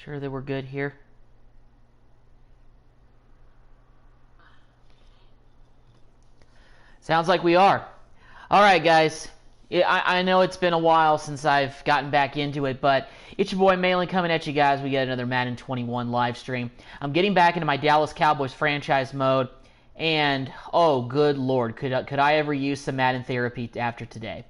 Sure that we're good here. Sounds like we are. All right, guys. I know it's been a while since I've gotten back into it, but it's your boy Malin coming at you guys. We got another Madden 21 live stream. I'm getting back into my Dallas Cowboys franchise mode, and oh, good Lord, could I ever use some Madden therapy after today?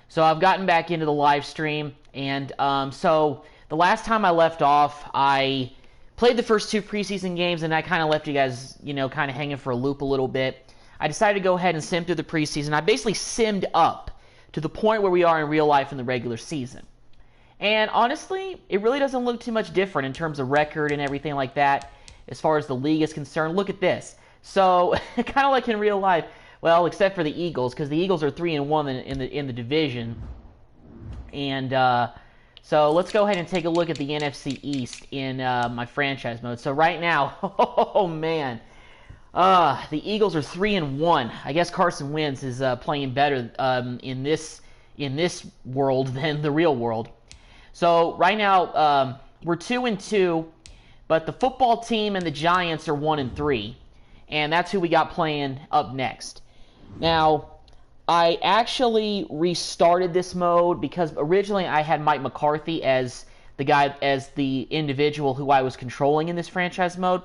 So I've gotten back into the live stream, and so the last time I left off, I played the first two preseason games, and I kind of left you guys, kind of hanging for a loop a little bit. I decided to go ahead and sim through the preseason. I basically simmed up to the point where we are in real life in the regular season. And honestly, it really doesn't look too much different in terms of record and everything like that as far as the league is concerned. Look at this. So, kind of like in real life, well, except for the Eagles, because the Eagles are 3-1 in the division. And so let's go ahead and take a look at the NFC East in my franchise mode. So right now, oh man, the Eagles are 3-1. I guess Carson Wentz is playing better in this world than the real world. So right now we're 2-2, but the football team and the Giants are 1-3, and that's who we got playing up next. Now, I actually restarted this mode because originally I had Mike McCarthy as the individual who I was controlling in this franchise mode.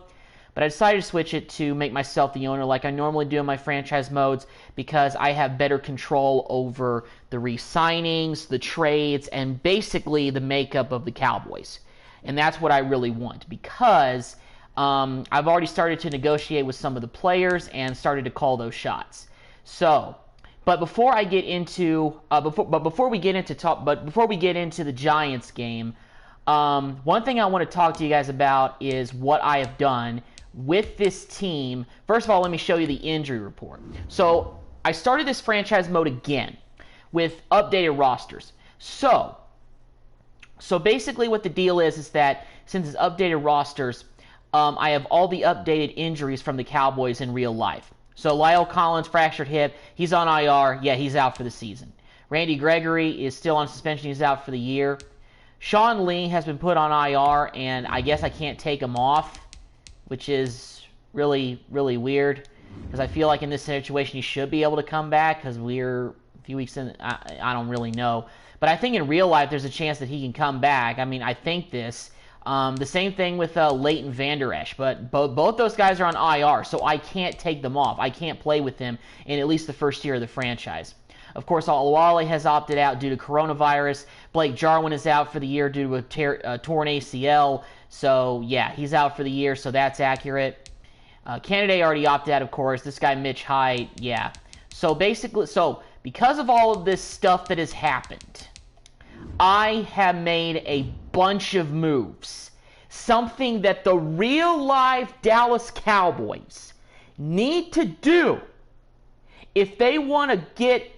But I decided to switch it to make myself the owner like I normally do in my franchise modes because I have better control over the re-signings, the trades, and basically the makeup of the Cowboys. And that's what I really want because I've already started to negotiate with some of the players and started to call those shots. So, but before I get into before we get into the Giants game, one thing I want to talk to you guys about is what I have done with this team. First of all, let me show you the injury report. So I started this franchise mode again with updated rosters. So basically what the deal is that since it's updated rosters, I have all the updated injuries from the Cowboys in real life. So Lyle Collins, fractured hip, he's on IR. Yeah, he's out for the season. Randy Gregory is still on suspension. He's out for the year. Sean Lee has been put on IR, and I guess I can't take him off, which is really, really weird because I feel like in this situation he should be able to come back because we're a few weeks in. I don't really know. But I think in real life there's a chance that he can come back. I mean, I think this. The same thing with Leighton Vander Esch, but both those guys are on IR, so I can't take them off. I can't play with them in at least the first year of the franchise. Of course, Olawale has opted out due to coronavirus. Blake Jarwin is out for the year due to a torn ACL. So, yeah, he's out for the year, so that's accurate. Kennedy already opted out, of course. This guy, Mitch Hyde, yeah. So, basically, because of all of this stuff that has happened, I have made a bunch of moves. Something that the real-life Dallas Cowboys need to do if they want to get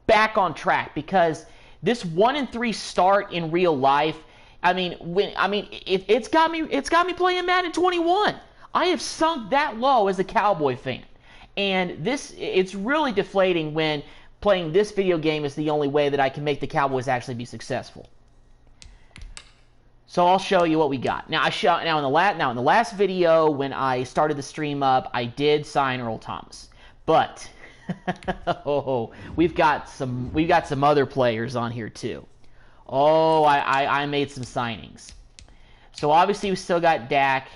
back on track, because this 1-3 start in real life, it's got me playing Madden 21. I have sunk that low as a Cowboy fan, and it's really deflating when playing this video game is the only way that I can make the Cowboys actually be successful. So I'll show you what we got. Now in the last video when I started the stream up, I did sign Earl Thomas, but oh, we've got some other players on here too. Oh, I made some signings. So obviously we still got Dak,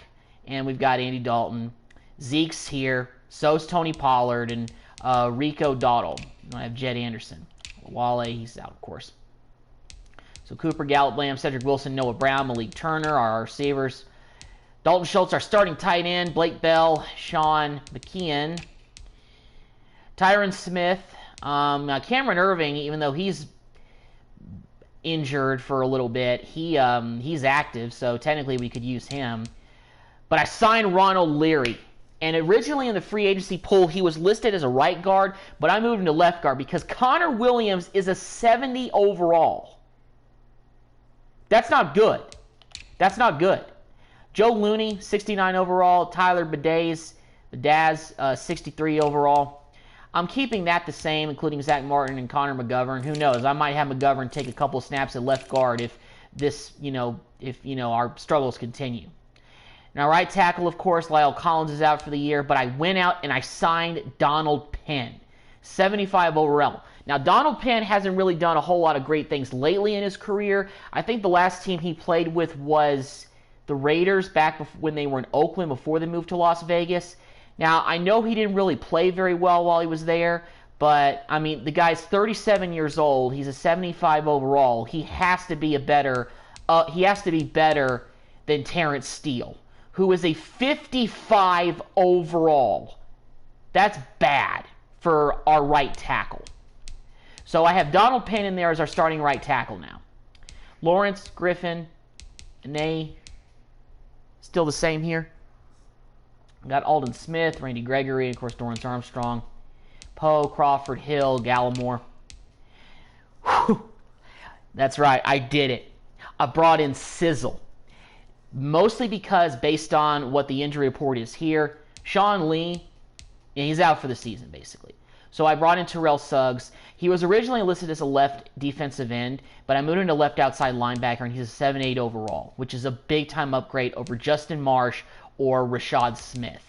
and we've got Andy Dalton. Zeke's here. So's Tony Pollard and Rico Dowdle. I have Jed Anderson. Wale, he's out, of course. So Cooper, Gallup, Lamb, Cedric Wilson, Noah Brown, Malik Turner are our receivers. Dalton Schultz, our starting tight end. Blake Bell, Sean McKeon. Tyron Smith, Cameron Irving, even though he's injured for a little bit, he's active, so technically we could use him. But I signed Ronald Leary, and originally in the free agency pool he was listed as a right guard, but I moved him to left guard because Connor Williams is a 70 overall. That's not good. That's not good. Joe Looney, 69 overall. Tyler Badaz, 63 overall. I'm keeping that the same, including Zach Martin and Connor McGovern. Who knows? I might have McGovern take a couple snaps at left guard if this, if, our struggles continue. Now, right tackle, of course, Lyle Collins is out for the year, but I went out and I signed Donald Penn, 75 overall. Now, Donald Penn hasn't really done a whole lot of great things lately in his career. I think the last team he played with was the Raiders back when they were in Oakland before they moved to Las Vegas. Now, I know he didn't really play very well while he was there, but, I mean, the guy's 37 years old. He's a 75 overall. He has to be better than Terrence Steele, who is a 55 overall. That's bad for our right tackle. So I have Donald Penn in there as our starting right tackle now. Lawrence, Griffin, Anae, still the same here. Got Alden Smith, Randy Gregory, and of course Dorrance Armstrong. Poe, Crawford, Hill, Gallimore. Whew. That's right, I did it. I brought in Sizzle. Mostly because, based on what the injury report is here, Sean Lee, he's out for the season, basically. So I brought in Terrell Suggs. He was originally listed as a left defensive end, but I moved him to left outside linebacker, and he's a 7'8 overall, which is a big-time upgrade over Justin Marsh or Rashad Smith.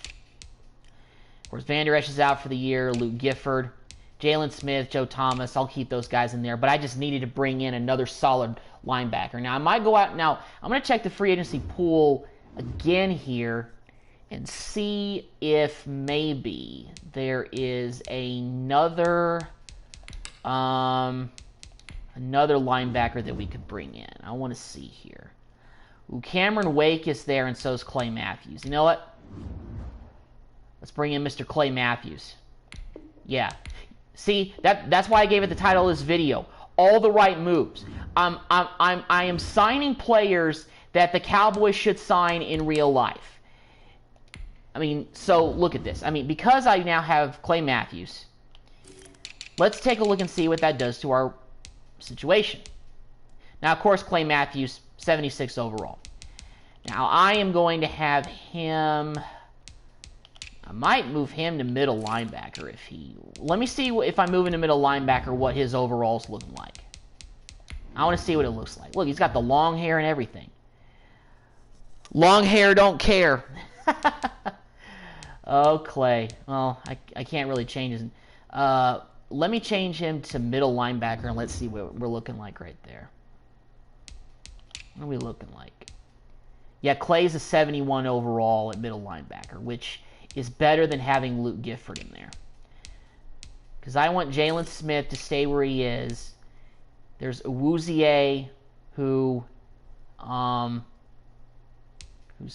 Of course, Van Der Esch is out for the year, Luke Gifford, Jalen Smith, Joe Thomas. I'll keep those guys in there, but I just needed to bring in another solid linebacker. Now, I might go out now. I'm going to check the free agency pool again here and see if maybe there is another linebacker that we could bring in. I want to see here. Ooh, Cameron Wake is there, and so is Clay Matthews. You know what? Let's bring in Mr. Clay Matthews. Yeah. See, that's why I gave it the title of this video. All the right moves. I am signing players that the Cowboys should sign in real life. I mean, so look at this. I mean, because I now have Clay Matthews, let's take a look and see what that does to our situation. Now, of course, Clay Matthews, 76 overall. Now, I am going to have him... I might move him to middle linebacker if he... Let me see if I move him to middle linebacker what his overall's looking like. I want to see what it looks like. Look, he's got the long hair and everything. Long hair don't care. Oh, Clay. Well, I can't really change his... let me change him to middle linebacker and let's see what we're looking like right there. What are we looking like? Yeah, Clay's a 71 overall at middle linebacker, which is better than having Luke Gifford in there. Because I want Jalen Smith to stay where he is. There's Awuzie, who's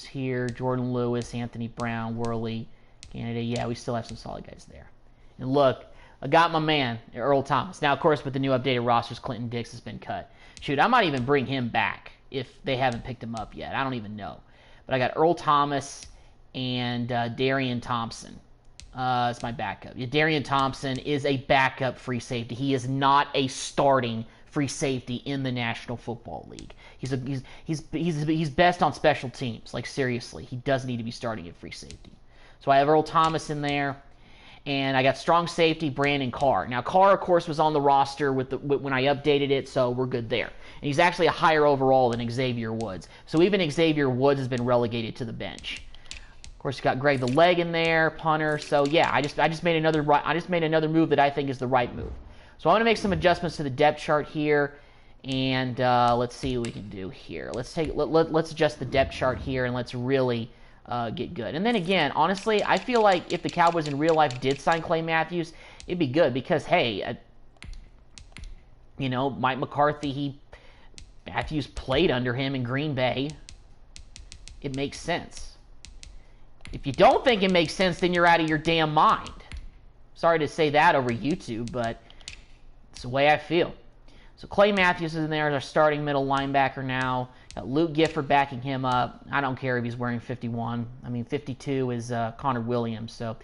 here, Jordan Lewis, Anthony Brown, Worley, Canada. Yeah, we still have some solid guys there. And look, I got my man, Earl Thomas. Now, of course, with the new updated rosters, Clinton Dix has been cut. Shoot, I might even bring him back if they haven't picked him up yet. I don't even know. But I got Earl Thomas and Darian Thompson. It's my backup. Yeah, Darian Thompson is a backup free safety. He is not a starting free safety in the National Football League. He's best on special teams. Like, seriously, he does need to be starting at free safety. So I have Earl Thomas in there, and I got strong safety Brandon Carr. Now, Carr, of course, was on the roster when I updated it, so we're good there. And he's actually a higher overall than Xavier Woods. So even Xavier Woods has been relegated to the bench. Of course, you got Greg the Leg in there, punter. So yeah, I just made another move that I think is the right move. So I'm going to make some adjustments to the depth chart here, and let's see what we can do here. Let's adjust the depth chart here, and let's really get good. And then again, honestly, I feel like if the Cowboys in real life did sign Clay Matthews, it'd be good because hey, Mike McCarthy, Matthews played under him in Green Bay. It makes sense. If you don't think it makes sense, then you're out of your damn mind. Sorry to say that over YouTube, but it's the way I feel. So Clay Matthews is in there as our starting middle linebacker now. Got Luke Gifford backing him up. I don't care if he's wearing 51. I mean, 52 is Connor Williams, so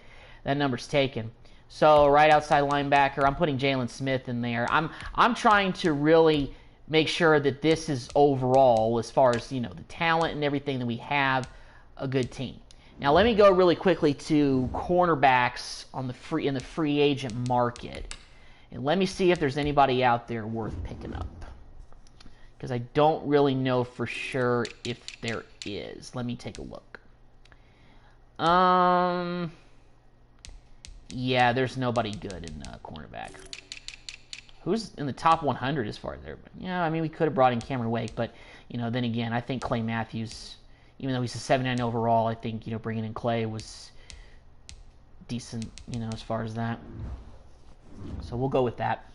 that number's taken. So right outside linebacker, I'm putting Jalen Smith in there. I'm trying to really make sure that this is overall, as far as the talent and everything that we have, a good team. Now let me go really quickly to cornerbacks in the free agent market, and let me see if there's anybody out there worth picking up. because I don't really know for sure if there is. Let me take a look. Yeah, there's nobody good in cornerback. Who's in the top 100 as far as there? Yeah, I mean, we could have brought in Cameron Wake, but, you know, then again, I think Clay Matthews, even though he's a 79 overall, I think, you know, bringing in Clay was decent, you know, as far as that. So we'll go with that.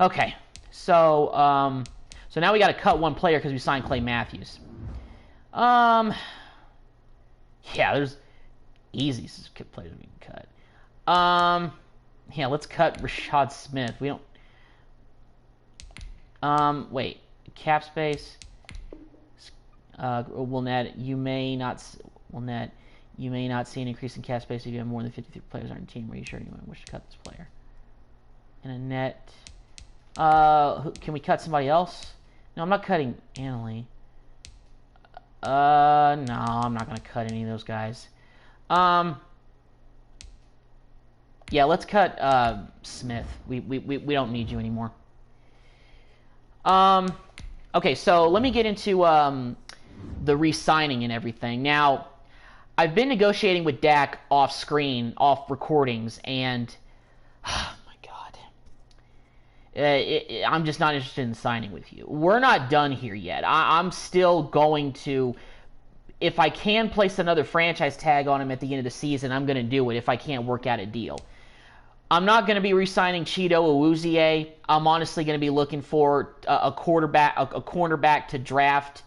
Okay, so so now we got to cut one player because we signed Clay Matthews. Yeah, there's easy players we can cut. Yeah, let's cut Rashad Smith. We don't. Wait, cap space. Will net. You may not see an increase in cap space if you have more than 53 players on your team. Are you sure you wish to cut this player? And a net. Can we cut somebody else? No, I'm not cutting Annalie. No, I'm not gonna cut any of those guys. Yeah, let's cut Smith. We don't need you anymore. Okay, so let me get into the re-signing and everything. Now, I've been negotiating with Dak off screen, off recordings, and oh my God, I'm just not interested in signing with you. We're not done here yet. I'm still going to, if I can place another franchise tag on him at the end of the season, I'm going to do it if I can't work out a deal. I'm not going to be re-signing Cheeto Awuzie. I'm honestly going to be looking for a cornerback to draft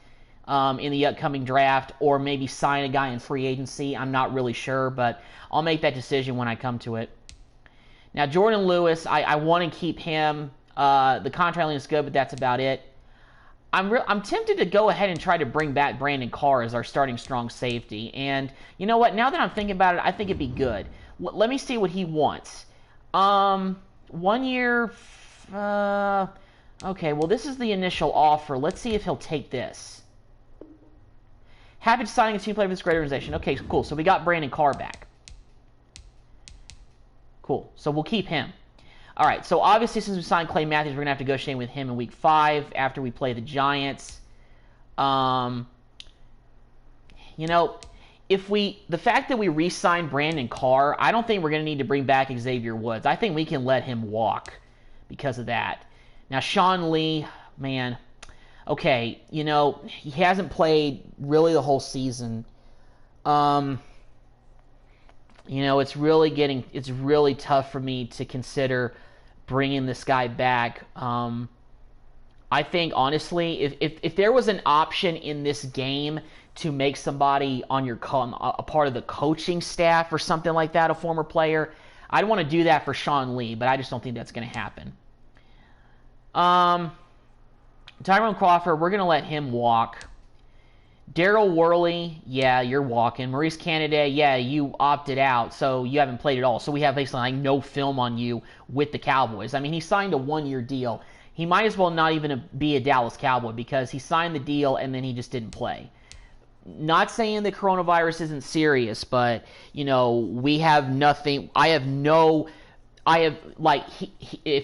in the upcoming draft, or maybe sign a guy in free agency. I'm not really sure, but I'll make that decision when I come to it. Now, Jordan Lewis, I want to keep him. The contract is good, but that's about it. I'm tempted to go ahead and try to bring back Brandon Carr as our starting strong safety. And you know what? Now that I'm thinking about it, I think it'd be good. Let me see what he wants. 1 year. Okay, well, this is the initial offer. Let's see if he'll take this. Happy to signing a team player for this great organization. Okay, cool. So we got Brandon Carr back. Cool. So we'll keep him. All right. So obviously, since we signed Clay Matthews, we're gonna have to negotiate with him in Week 5 after we play the Giants. You know, the fact that we re-signed Brandon Carr, I don't think we're going to need to bring back Xavier Woods. I think we can let him walk because of that. Now, Sean Lee, man, okay, you know, he hasn't played really the whole season. You know, it's really tough for me to consider bringing this guy back. I think, honestly, if there was an option in this game to make somebody on a part of the coaching staff or something like that, a former player, I'd want to do that for Sean Lee, but I just don't think that's going to happen. Tyrone Crawford, we're going to let him walk. Daryl Worley, yeah, you're walking. Maurice Canada, yeah, you opted out, so you haven't played at all. So we have basically like no film on you with the Cowboys. I mean, he signed a 1-year deal. He might as well not even be a Dallas Cowboy because he signed the deal and then he just didn't play. Not saying the coronavirus isn't serious, but, you know, we have nothing. If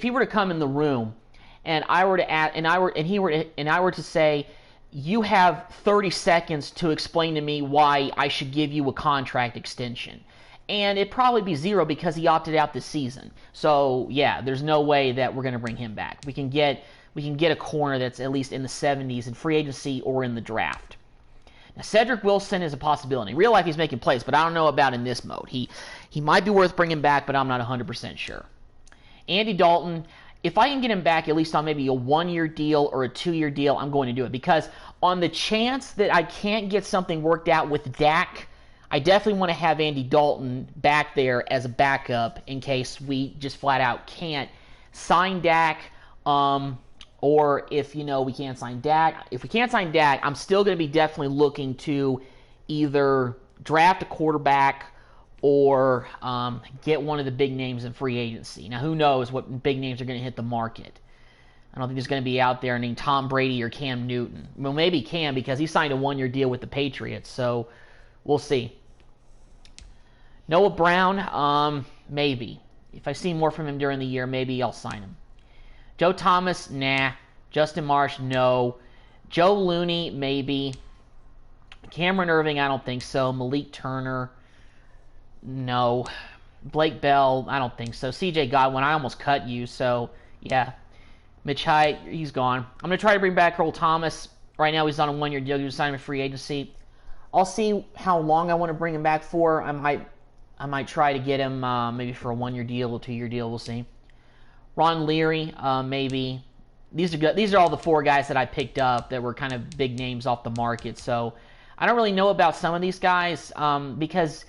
he were to come in the room and I were to say, you have 30 seconds to explain to me why I should give you a contract extension. And it'd probably be 0 because he opted out this season. So, yeah, there's no way that we're going to bring him back. We can get a corner that's at least in the 70s in free agency or in the draft. Now, Cedric Wilson is a possibility. In real life, he's making plays, but I don't know about in this mode. He might be worth bringing back, but I'm not 100% sure. Andy Dalton, if I can get him back at least on maybe a 1-year deal or a 2-year deal, I'm going to do it. Because on the chance that I can't get something worked out with Dak, I definitely want to have Andy Dalton back there as a backup in case we just flat out can't sign Dak. Or if, you know, we can't sign Dak. If we can't sign Dak, I'm still going to be definitely looking to either draft a quarterback or get one of the big names in free agency. Now, who knows what big names are going to hit the market. I don't think there's going to be out there named Tom Brady or Cam Newton. Well, maybe Cam because he signed a 1-year deal with the Patriots, so we'll see. Noah Brown, maybe. If I see more from him during the year, maybe I'll sign him. Joe Thomas, nah. Justin Marsh, no. Joe Looney, maybe. Cameron Irving, I don't think so. Malik Turner, no. Blake Bell, I don't think so. CJ Godwin, I almost cut you, so yeah. Mitch Hyde, he's gone. I'm going to try to bring back Earl Thomas. Right now he's on a one-year deal. He was signed a free agency. I'll see how long I want to bring him back for. I might try to get him maybe for a one-year deal, a two-year deal. We'll see. Ron Leary, maybe. These are all the four guys that I picked up that were kind of big names off the market. So I don't really know about some of these guys because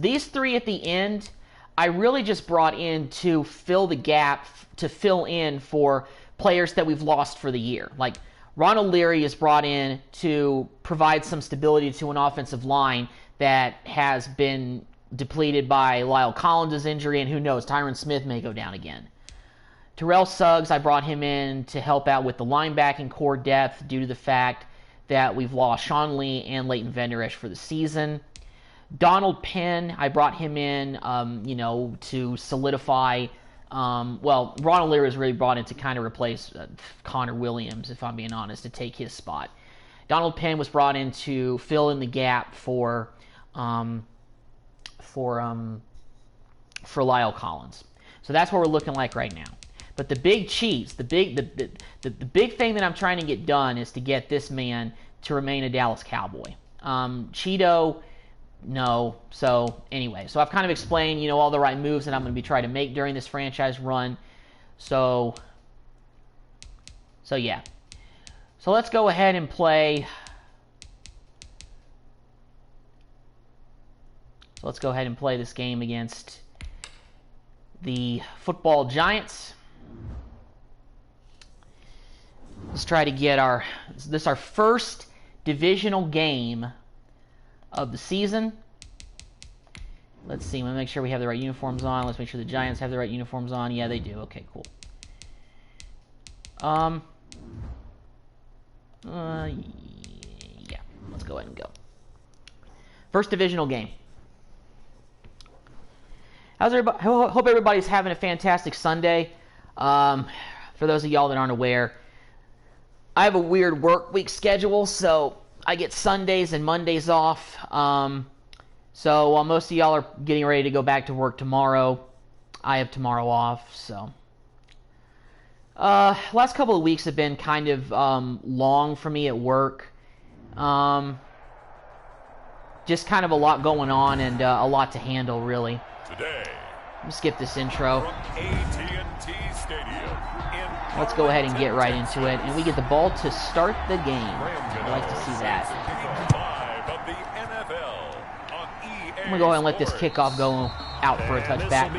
these three at the end, I really just brought in to fill the gap, to fill in for players that we've lost for the year. Like Ronald Leary is brought in to provide some stability to an offensive line that has been depleted by Lyle Collins' injury, and who knows, Tyron Smith may go down again. Terrell Suggs, I brought him in to help out with the linebacking core depth due to the fact that we've lost Sean Lee and Leighton Vander Esch for the season. Donald Penn, I brought him in, to solidify. Ronald Leary was really brought in to kind of replace Connor Williams, if I'm being honest, to take his spot. Donald Penn was brought in to fill in the gap for Lyle Collins. So that's what we're looking like right now. But the big cheese, the big thing that I'm trying to get done is to get this man to remain a Dallas Cowboy. Cheeto, no. So anyway, so I've kind of explained, all the right moves that I'm going to be trying to make during this franchise run. So yeah. So let's go ahead and play. So let's go ahead and play this game against the football Giants. Let's try to get our first divisional game of the season. Let's see. Let's make sure we have the right uniforms on. Let's make sure the Giants have the right uniforms on. Yeah, they do. Okay, cool. Yeah. Let's go ahead and go. First divisional game. How's everybody? Hope everybody's having a fantastic Sunday. For those of y'all that aren't aware, I have a weird work week schedule, so I get Sundays and Mondays off. So while most of y'all are getting ready to go back to work tomorrow, I have tomorrow off. So last couple of weeks have been kind of long for me at work. Just kind of a lot going on and a lot to handle, really. Today, Let's skip this intro. AT&T Stadium. Let's go ahead and get right into it. And we get the ball to start the game. I like to see that. I'm going to go ahead and let this kickoff go out for a touchback.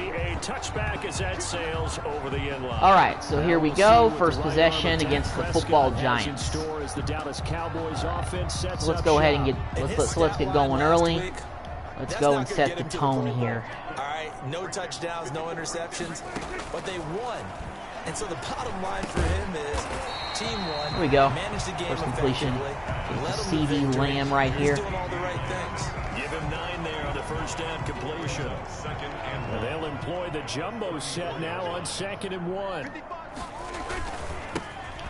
All right, so here we go. First possession against the football Giants. So let's go ahead and let's get going early. Let's go and set the tone here. All right, no touchdowns, no interceptions, but they won. And so the bottom line for him is team won. Here we go. Managed the game First completion. CD Lamb right here. Doing all the right things. Give him 9 there on the first down completion. And they'll employ the jumbo set now on 2nd and 1.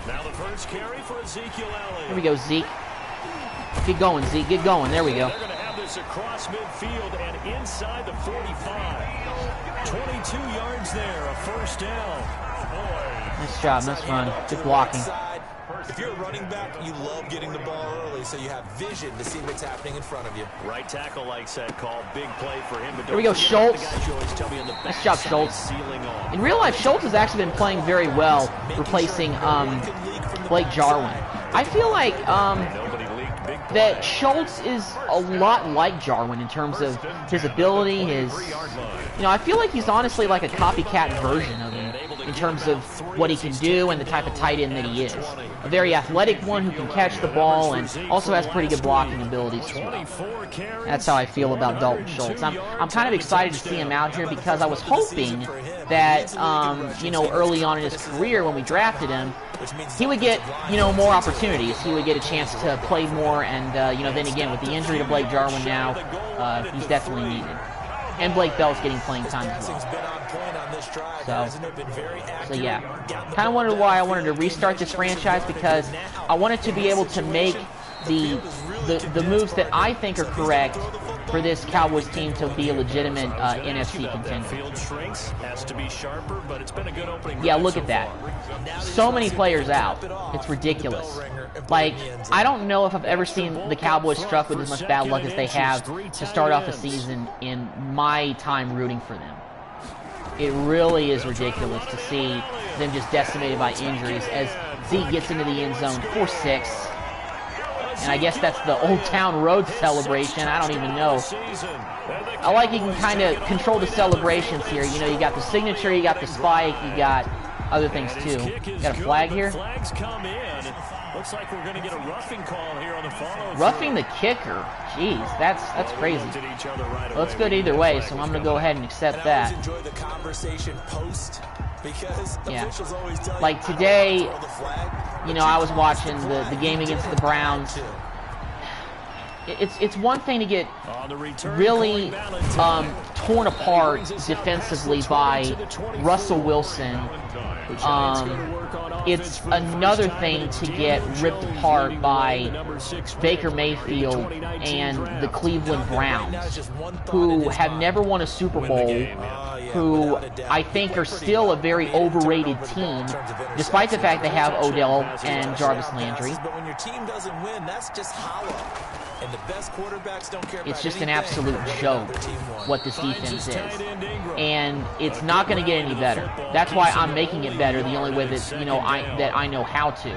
Now the first carry for Ezekiel Elliott. Here we go, Zeke. Get going, Zeke. Get going. There we go. They're going to have this across midfield and inside the 45. 22 yards there, a first down. Nice job. Nice run. Good blocking. If you're a running back, you love getting the ball early, so you have vision to see what's happening in front of you. Right tackle likes that call. Big play for him. But here we go, Schultz. Nice job, Schultz. In real life, Schultz has actually been playing very well, replacing Blake Jarwin. I feel like that Schultz is a lot like Jarwin in terms of his ability, I feel like he's honestly like a copycat version of him in terms of what he can do and the type of tight end that he is. A very athletic one who can catch the ball and also has pretty good blocking abilities as well. That's how I feel about Dalton Schultz. I'm kind of excited to see him out here because I was hoping that, early on in his career when we drafted him, he would get, more opportunities. He would get a chance to play more and, then again, with the injury to Blake Jarwin now, he's definitely needed. And Blake Bell's getting playing time as well. So yeah. Kind of wondered why I wanted to restart this franchise, because I wanted to be able to make the moves that I think are correct for this Cowboys team to be a legitimate NFC contender. Yeah, look at that. So many players out. It's ridiculous. Like, I don't know if I've ever seen the Cowboys struck with as much bad luck as they have to start off a season in my time rooting for them. It really is ridiculous to see them just decimated by injuries as Zeke gets into the end zone, 4-6. And I guess that's the Old Town Road celebration. I don't even know. I like you can kind of control the celebrations here. You know, you got the signature, you got the spike, you got other things too. You got a flag here? Looks like we're going to get a roughing call here on the follow. Roughing the kicker. Jeez, that's crazy. Well, it's good either way, so I'm going to go ahead and accept that. Yeah. Like today, you know, I was watching the game against the Browns. It's one thing to get really torn apart defensively by Russell Wilson. It's another thing to get ripped apart by Baker Mayfield and the Cleveland Browns, who have never won a Super Bowl, who I think are still a very overrated team, despite the fact they have Odell and Jarvis Landry. But when your team doesn't win, that's just hollow. And the best quarterbacks don't care about it's just an absolute joke what this defense is. And it's not going to get any better. That's why I'm making it better the only way that, you know, I know how to.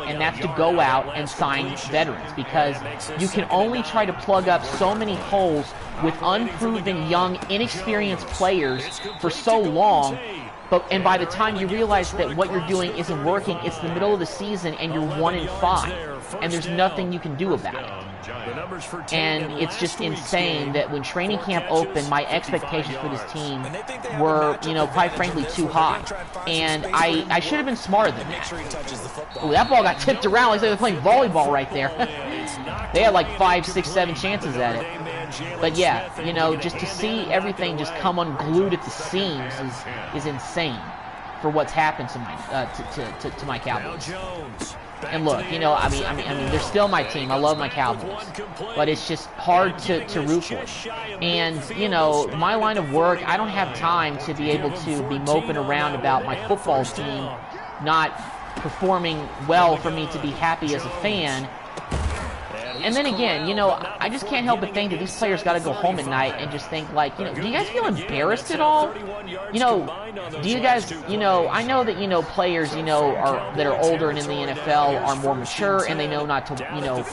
And that's to go out and sign veterans, because you can only try to plug up so many holes with unproven, young, inexperienced players for so long. And by the time you realize that what you're doing isn't working, it's the middle of the season and you're 1-5, and there's nothing you can do about it. And it's just insane that when training camp opened, my expectations for this team were, you know, quite frankly, too high. And I should have been smarter than that. Ooh, that ball got tipped around like they were playing volleyball right there. They had like 5, 6, 7 chances at it. But yeah, you know, just to see everything just come unglued at the seams is insane for what's happened to my to my Cowboys. And look, you know, I mean, they're still my team. I love my Cowboys, but it's just hard to root for. And you know, my line of work, I don't have time to be able to be moping around about my football team not performing well for me to be happy as a fan. And then again, you know, I just can't help but think that these players got to go home at night and just think, like, you know, do you guys feel embarrassed at all? You know, do you guys, you know, I know that, you know, players, you know, that are older and in the NFL are more mature and they know not to, you know,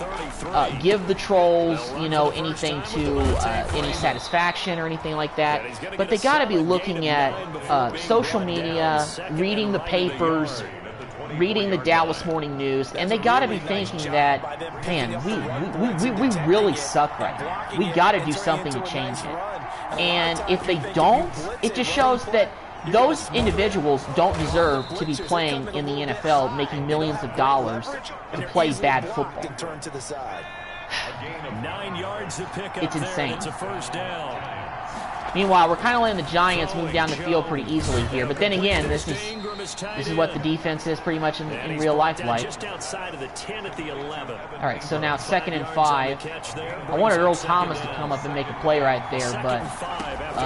give the trolls, you know, anything to any satisfaction or anything like that. But they got to be looking at social media, reading the papers, reading the Dallas Morning News, and they got to be thinking that, man, we really suck right now. We got to do something to change it. And if they don't, it just shows that those individuals don't deserve to be playing in the NFL, making millions of dollars to play bad football. It's insane. Meanwhile, we're kind of letting the Giants move down the field pretty easily here. But then again, this is what the defense is pretty much in real life like. All right, so now 2nd and 5. I wanted Earl Thomas to come up and make a play right there, but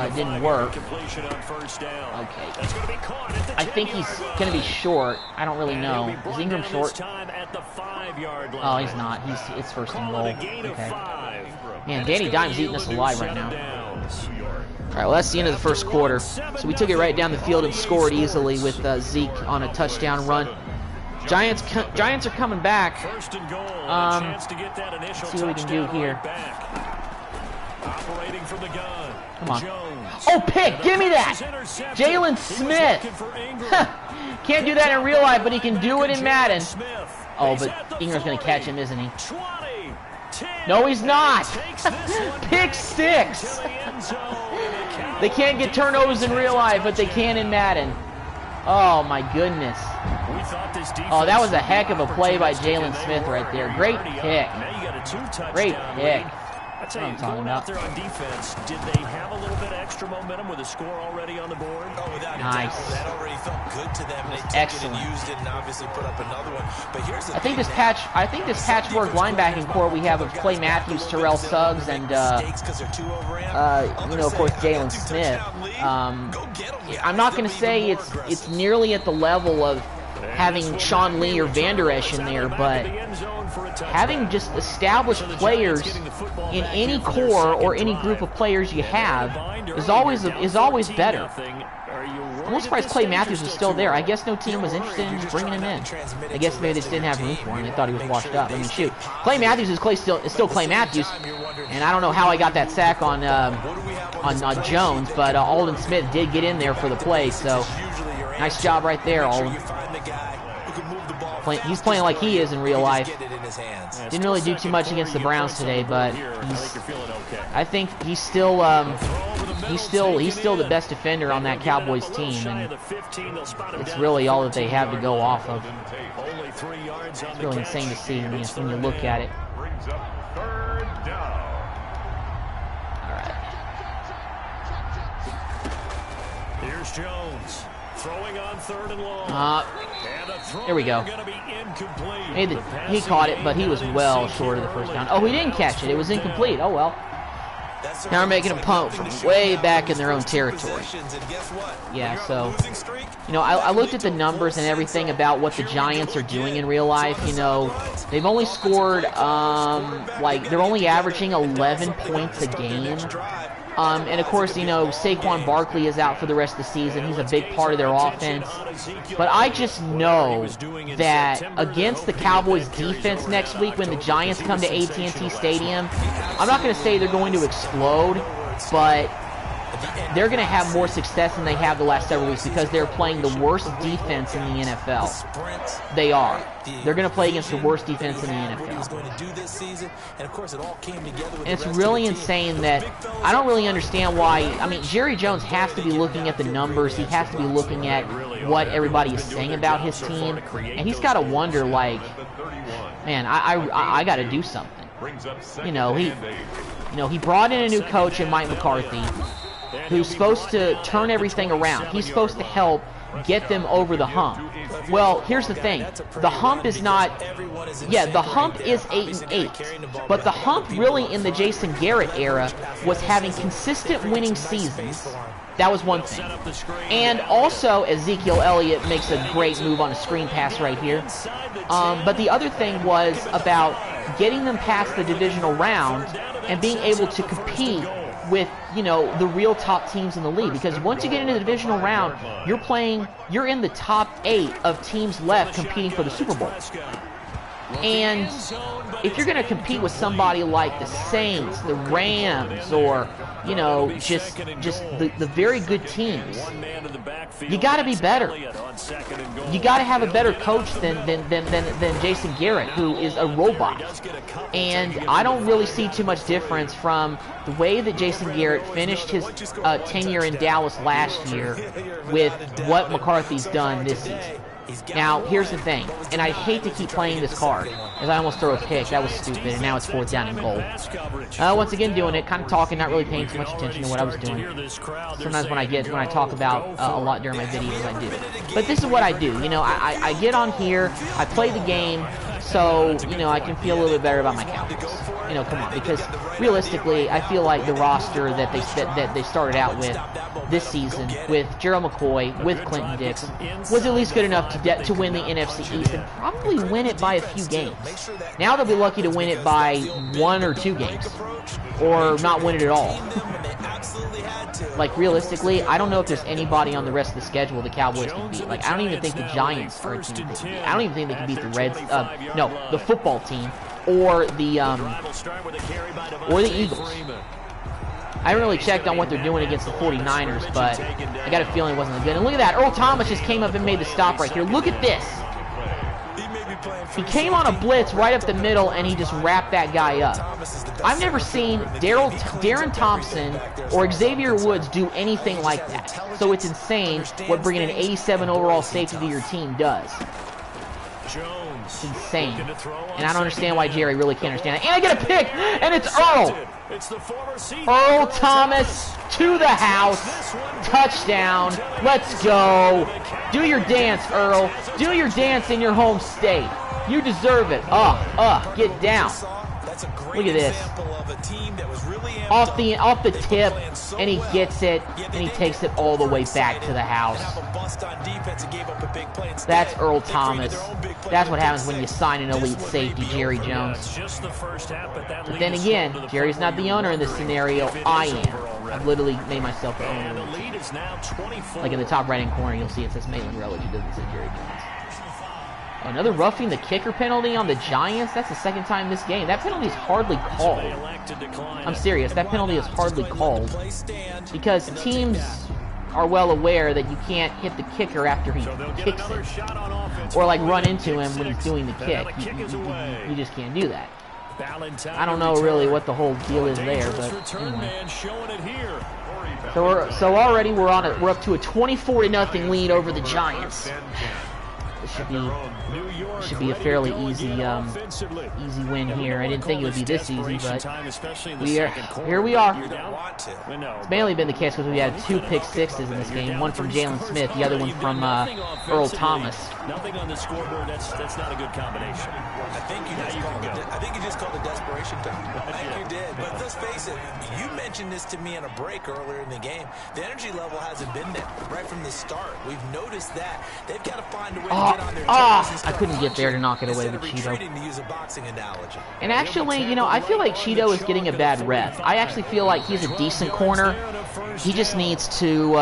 it didn't work. Okay. I think he's going to be short. I don't really know. Is Ingram short? Oh, he's not. It's 1st and goal. Okay. Man, Danny Dimes eating us alive right now. All right, well, that's the end of the first quarter. So we took it right down the field and scored easily with Zeke on a touchdown run. Giants are coming back. Let's see what we can do here. Come on. Oh, pick! Give me that! Jalen Smith! Can't do that in real life, but he can do it in Madden. Oh, but Ingram's going to catch him, isn't he? No, he's not! Pick 6! They can't get turnovers in real life, but they can in Madden. Oh, my goodness. Oh, that was a heck of a play by Jalen Smith right there. Great pick. Great pick. I tell you, That's what I'm going talking out about. there on defense, did they have a little bit of extra momentum with a score already on the board? Oh, without a Nice. doubt. That already felt good to them. They took Excellent. it and used it and obviously put up another one. But here's the I think thing this patchwork linebacking core we have of Clay Matthews, Terrell Suggs, and you know, of course, Jalen Smith. I'm not going to say it's nearly at the level of having Sean Lee or Van Der Esch in there, but having just established players in any core or any group of players you have is always better. I'm surprised Clay Matthews was still there. I guess no team was interested in just bringing him in. I guess maybe they just didn't have room for him. They thought he was washed up. I mean, shoot, Clay Matthews is still Clay Matthews, and I don't know how I got that sack on Jones, but Alden Smith did get in there for the play. So nice job right there, Alden. He's playing like he is in real life. Didn't really do too much against the Browns today, but I think he's still the best defender on that Cowboys team, and it's really all that they have to go off of. It's really insane to see when you look at it. All right. Here's Jones. Throwing on 3rd and long. There we go. He caught it, but he was well short of the first down. Oh, he didn't catch it. It was incomplete. Oh, well. Now we're making them punt from way back in their own territory. Yeah, so, you know, I looked at the numbers and everything about what the Giants are doing in real life. You know, they've only scored, they're only averaging 11 points a game. And, of course, you know, Saquon Barkley is out for the rest of the season. He's a big part of their offense. But I just know that against the Cowboys' defense next week when the Giants come to AT&T Stadium, I'm not going to say they're going to explode, but they're going to have more success than they have the last several weeks because they're playing the worst defense in the NFL. They are. They're going to play against the worst defense in the NFL. And it's really insane that I don't really understand why. I mean, Jerry Jones has to be looking at the numbers. He has to be looking at what everybody is saying about his team. And he's got to wonder, like, man, I got to do something. You know, he brought in a new coach in Mike McCarthy, who's supposed to turn everything around. He's supposed to help get them over the hump. Well, here's the thing. The hump is not... Yeah, the hump is 8-8. But the hump really in the Jason Garrett era was having consistent winning seasons. That was one thing. And also, Ezekiel Elliott makes a great move on a screen pass right here. But the other thing was about getting them past the divisional round and being able to compete with, you know, the real top teams in the league. Because once you get into the divisional round, you're in the top 8 of teams left competing for the Super Bowl. And if you're going to compete with somebody like the Saints, the Rams, or, you know, just the very good teams, you got to be better. You got to have a better coach than Jason Garrett, who is a robot. And I don't really see too much difference from the way that Jason Garrett finished his tenure in Dallas last year with what McCarthy's done this season. Now, here's the thing, and I hate to keep playing this card, as I almost throw a pick. That was stupid, and now it's 4th down and goal. Once again, doing it, kind of talking, not really paying too much attention to what I was doing. Sometimes when I talk about a lot during my videos, I do. But this is what I do. You know, I get on here, I play the game, so, you know, I can feel a little bit better about my Cowboys. You know, come on, because realistically, I feel like the roster that they started out with this season, with Gerald McCoy, with Clinton Dix, was at least good enough to win the NFC East and probably win it by a few games. Now they'll be lucky to win it by 1 or 2 games, or not win it at all. Like, realistically, I don't know if there's anybody on the rest of the schedule the Cowboys can beat. Like, I don't even think the Giants are a team they can beat. I don't even think they can beat the Reds, the football team, or the Eagles. I haven't really checked on what they're doing against the 49ers, but I got a feeling it wasn't good. And look at that. Earl Thomas just came up and made the stop right here. Look at this. He came on a blitz right up the middle, and he just wrapped that guy up. I've never seen Darren Thompson or Xavier Woods do anything like that. So it's insane what bringing an 87 overall safety to your team does. Jones. It's insane. And I don't understand why Jerry really can't understand it. And I get a pick, and it's Earl. Earl Thomas to the house. Touchdown. Let's go. Do your dance, Earl. Do your dance in your home state. You deserve it. Get down. Look at this. Off the tip, and he gets it, and he takes it all the way back to the house. That's Earl Thomas. That's what happens when you sign an elite safety, Jerry Jones. But then again, Jerry's not the owner in this scenario. I am. I've literally made myself the owner. Like in the top right-hand corner, you'll see it says Malin Relic. It doesn't say Jerry Jones. Another roughing the kicker penalty on the Giants. That's the second time this game. That penalty is hardly called. I'm serious. That penalty is hardly called because teams are well aware that you can't hit the kicker after he kicks it, or like run into him when he's doing the kick. You just can't do that. I don't know really what the whole deal is there, but anyway. So already we're up to a 24-0 lead over the Giants. It should be a fairly easy win here. I didn't think it would be this easy, but here we are. It's mainly been the case because we had 2 pick sixes in this game. One from Jalen Smith, the other one from Earl Thomas. Nothing on the scoreboard. That's not a good combination. I think you just called a desperation time. I think you did. But let's face it, you mentioned this to me in a break earlier in the game. The energy level hasn't been there right from the start. We've noticed that. They've got to find a way to get on their toes. I couldn't get there to knock it away with Cheeto. And actually, you know, I feel like Cheeto is getting a bad rep. I actually feel like he's a decent corner. He just needs to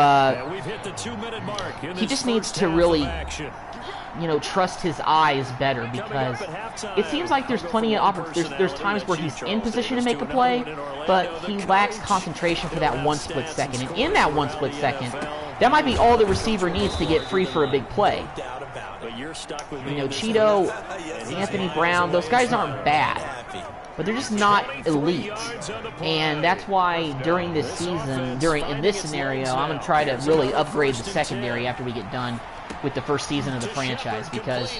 really, you know, trust his eyes better, because it seems like there's plenty of there's times where he's in position to make a play, but he lacks concentration for that one split second. And in that one split second, that might be all the receiver needs to get free for a big play. You know, Cheeto, Anthony Brown, those guys aren't bad, but they're just not elite. And that's why during this season, in this scenario, I'm going to try to really upgrade the secondary after we get done with the first season of the franchise, because,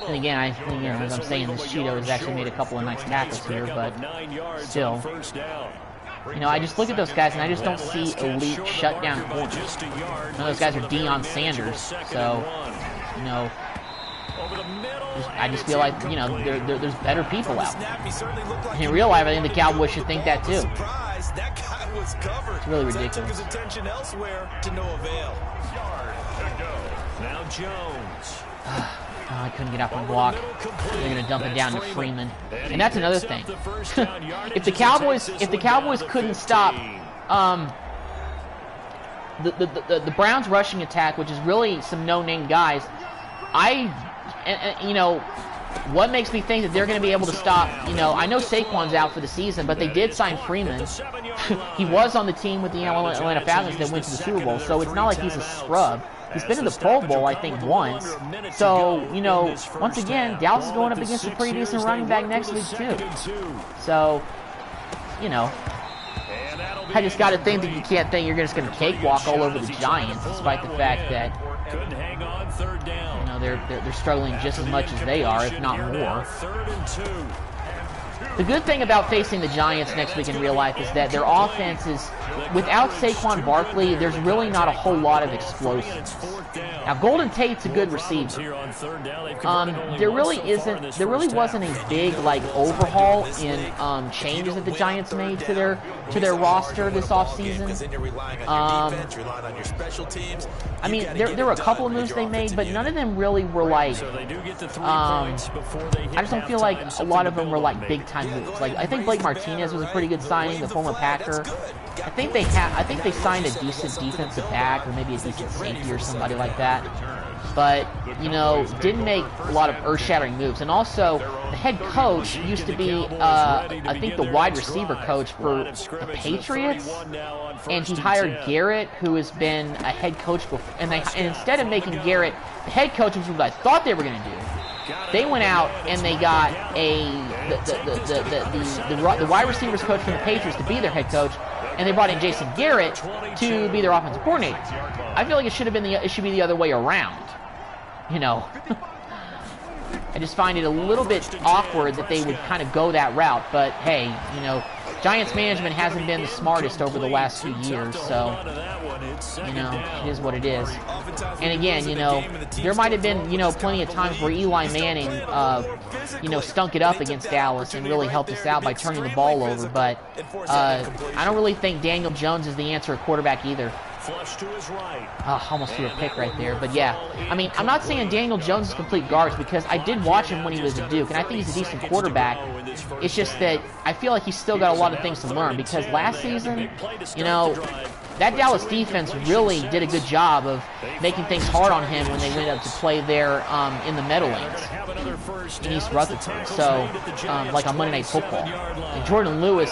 and again, as I'm saying, this Cheeto has actually made a couple of nice tackles here, but still, you know, I just look at those guys and I just don't see elite shutdown corners. None of those guys are Deion Sanders, so, you know, I just feel like, you know, there's better people out there. In real life, I think the Cowboys should think that too. It's really ridiculous. Now Jones. I couldn't get up and block. They're going to dump it down to Freeman. And that's another thing. If the Cowboys couldn't stop the Browns rushing attack, which is really some no-name guys, you know, what makes me think that they're going to be able to stop, you know, I know Saquon's out for the season, but they did sign Freeman. He was on the team with the Atlanta Falcons that went to the Super Bowl, so it's not like he's a scrub. He's been in the Pro Bowl, I think, once. So, you know, once again, Dallas is going up against a pretty decent running back next week, too. So, you know, I just got to think that you can't think you're just going to cakewalk all over the Giants, despite the fact that, you know, they're struggling just as much as they are, if not more. The good thing about facing the Giants next week in real life is that their offense is, without Saquon Barkley, there's really not a whole lot of explosives. Now, Golden Tate's a good receiver. There really wasn't a big, like, overhaul in changes that the Giants made to their roster this offseason. I mean, there were a couple of moves they made, but none of them really were like, I just don't feel like a lot of them were like big-time moves. Like, I think Blake Martinez was a pretty good signing, the former Packer. I think they signed a decent defensive back, or maybe a decent safety or somebody like that. But, you know, didn't make a lot of earth-shattering moves. And also, the head coach used to be, I think, the wide receiver coach for the Patriots. And he hired Garrett, who has been a head coach before. And instead of making Garrett the head coach, which is what I thought they were going to do, they went out and they got the wide receivers coach from the Patriots to be their head coach, and they brought in Jason Garrett to be their offensive coordinator. I feel like it should be the other way around. You know, I just find it a little bit awkward that they would kind of go that route. But hey, you know, Giants management hasn't been the smartest over the last few years, so, you know, it is what it is. And again, you know, there might have been, you know, plenty of times where Eli Manning, you know, stunk it up against Dallas and really helped us out by turning the ball over. But I don't really think Daniel Jones is the answer at quarterback either. Flush to his right. Almost threw a pick right there. But yeah, I mean, I'm not saying Daniel Jones is complete garbage, because I did watch him when he was at Duke, and I think he's a decent quarterback. It's just that I feel like he's still got a lot of things to learn, because last season, you know, that Dallas defense really did a good job of making things hard on him when they went up to play there in the Meadowlands in East Rutherford. So, like on Monday Night Football, and Jordan Lewis,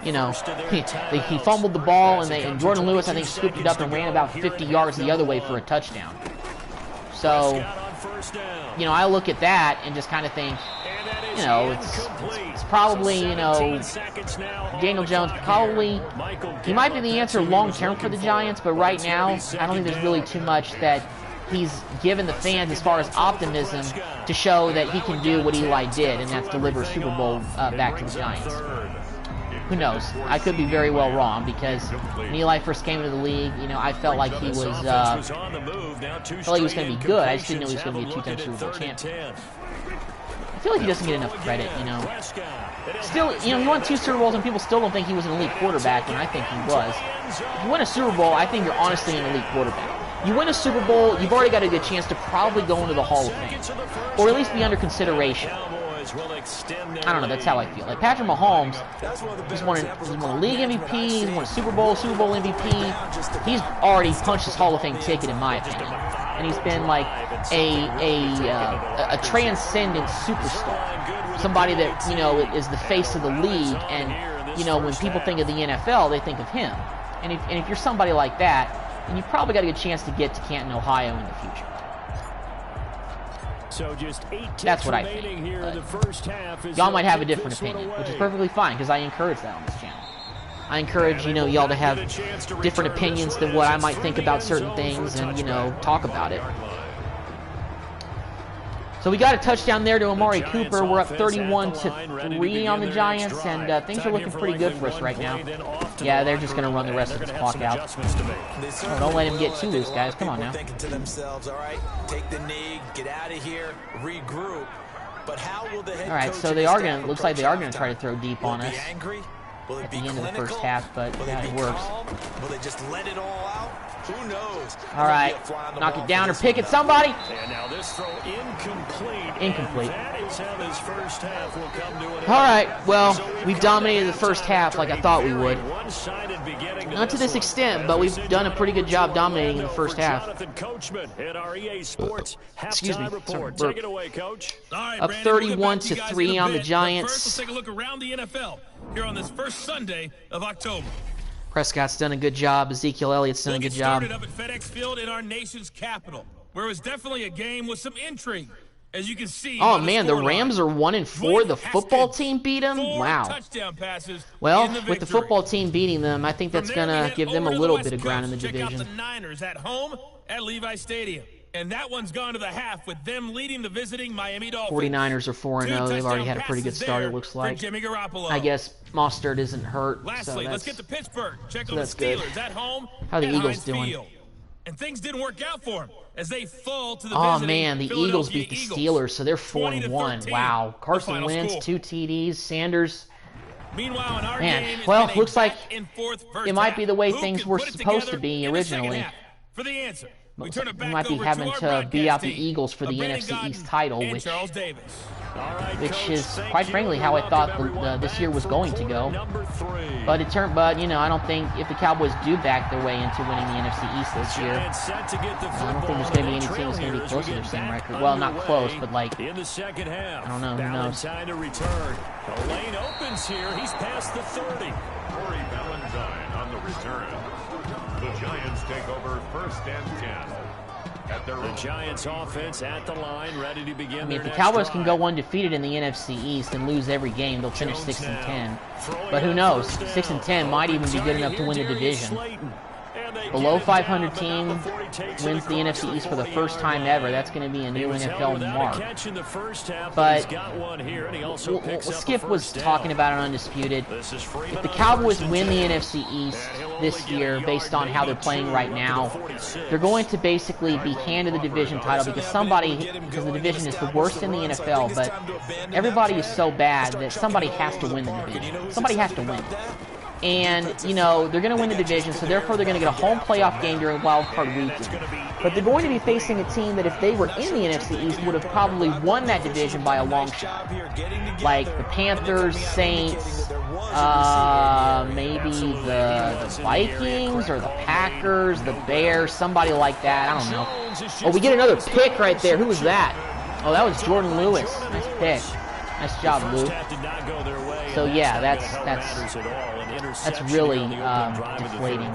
you know, he fumbled the ball, and Jordan Lewis, I think, scooped it up and ran about 50 yards the other way for a touchdown. So, you know, I look at that and just kind of think, you know, it's probably, you know, Daniel Jones probably, he might be the answer long-term for the Giants, but right now, I don't think there's really too much that he's given the fans as far as optimism to show that he can do what Eli did, and that's deliver a Super Bowl back to the Giants. Who knows? I could be very well wrong, because when Eli first came into the league, you know, I felt like he was, going to be good. I just didn't know he was going to be a two-time Super Bowl champion. I feel like he doesn't get enough credit, you know. Still, you know, he won 2 Super Bowls, and people still don't think he was an elite quarterback, when I think he was. If you win a Super Bowl, I think you're honestly an elite quarterback. You win a Super Bowl, you've already got a good chance to probably go into the Hall of Fame, or at least be under consideration. I don't know, that's how I feel. Like Patrick Mahomes, he's won a league MVP, he's won a Super Bowl MVP. He's already punched his Hall of Fame ticket, in my opinion. And he's been like a transcendent superstar, somebody that, you know, is the face of the league. And, you know, when people think of the NFL, they think of him. And if you're somebody like that, then you've probably got a good chance to get to Canton, Ohio in the future. So just 8 That's what I think. Y'all might have a different opinion, which is perfectly fine, because I encourage that on this channel. I encourage, you know, y'all to have different opinions than what I might think about certain things, and, you know, talk about it. So we got a touchdown there to Amari Cooper. We're up 31-3 on the Giants, and things are looking pretty good for us right now. Yeah, they're just going to run the rest of this clock out. Oh, don't let him get too loose, guys. Come on now. Thinking to themselves, all right, take the knee, get out of here, regroup. But how will the head All right, so they are going to, looks like they are going to try to throw deep on us at the end of the first half, but yeah, it works. Will they just let it all out? Who knows? All right, knock it down or pick it, somebody. And now this throw incomplete. Incomplete. That is how this first half will come to an end. All right, well, we've dominated the first half like I thought we would. Not to this extent, but we've done a pretty good job dominating in the first half. Excuse me. Sorry, Take it away, Coach. Up 31-3 on the Giants. First, let's take a look around the NFL here on this first Sunday of October. Prescott's done a good job. Ezekiel Elliott's done a good job. Started up at FedEx Field in our nation's capital, where it was definitely a game with some intrigue. As you can see, oh man, the Rams are 1-4. The football team beat them. Wow. Well, with the football team beating them, I think that's gonna give them a little bit of ground in the division. Check out the Niners at home at Levi Stadium, and that one's gone to the half with them leading the visiting Miami Dolphins. 49ers are 4-0. They've already had a pretty good start, it looks like. I guess Mostert isn't hurt. Lastly, so let's get to Pittsburgh. Check out that's the Steelers good. at home. How are the at Eagles Heinz doing? Field. And things didn't work out for them as they fall to the Oh visiting man, the Eagles beat the Steelers, so they're 4-1. Wow. Carson Wentz, 2 TDs. Sanders. Meanwhile, in our Man, game, well, looks like it might be the way things were supposed to be originally. For the answer, we We might be having to beat out the Eagles for the NFC East title, which is, quite frankly, how I thought this year was going to go. But you know, I don't think if the Cowboys do back their way into winning the NFC East this year, I don't think there's going to be any team that's going to be close to their same record. Well, not close, but like, I don't know, who knows. The lane opens here. He's past the 30. Corey Valentine on the return. The Giants take over 1st and 10. The Giants offense at the line, ready to begin. I mean, if the Cowboys can go undefeated in the NFC East and lose every game, they'll finish 6-10. But who knows? 6-10 might even be good enough to win the division. below 500 team wins the NFC East for the first time ever. That's going to be a new NFL mark. But Skip was talking about an undisputed. If the Cowboys win the NFC East this year, based on how they're playing right now, they're going to basically be handed the division title because the division is the worst in the NFL, but everybody is so bad that somebody has to win the division. Somebody has to win. And, you know, they're going to win the division, so therefore they're going to get a home playoff game during Wild Card Weekend. But they're going to be facing a team that if they were in the NFC East would have probably won that division by a long shot. Like the Panthers, Saints, maybe the Vikings or the Packers, the Bears, somebody like that. I don't know. Oh, we get another pick right there. Who was that? Oh, that was Jordan Lewis. Nice pick. Nice job, Lou. So yeah, that's really deflating.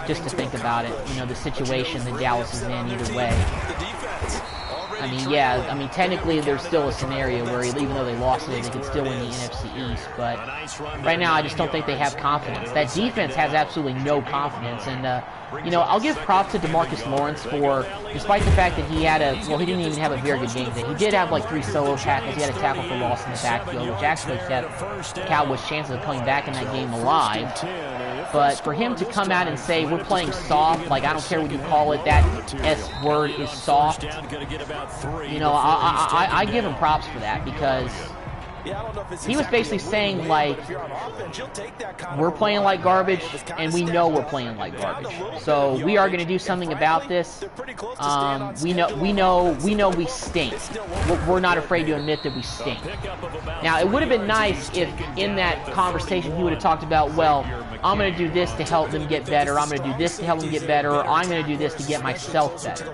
Just to think about it, you know, the situation that Dallas is in either way. I mean, yeah, I mean, technically there's still a scenario where even though they lost it, they could still win the NFC East. But right now, I just don't think they have confidence. That defense has absolutely no confidence. And, you know, I'll give props to DeMarcus Lawrence for, despite the fact that he didn't even have a very good game today. He did have like 3 solo tackles. He had a tackle for loss in the backfield, which actually kept the Cowboys' chances of coming back in that game alive. But for him to come out and say, we're playing soft, like I don't care what you call it, that S word is soft, you know, I give him props for that because he was basically saying, like, we're playing like garbage, and we know we're playing like garbage. So we are going to do something about this. We know we stink. We're not afraid to admit that we stink. Now, it would have been nice if in that conversation he would have talked about, well, I'm going to do this to help them get better. I'm going to do this to help them get better. Or I'm going to do this to get myself better.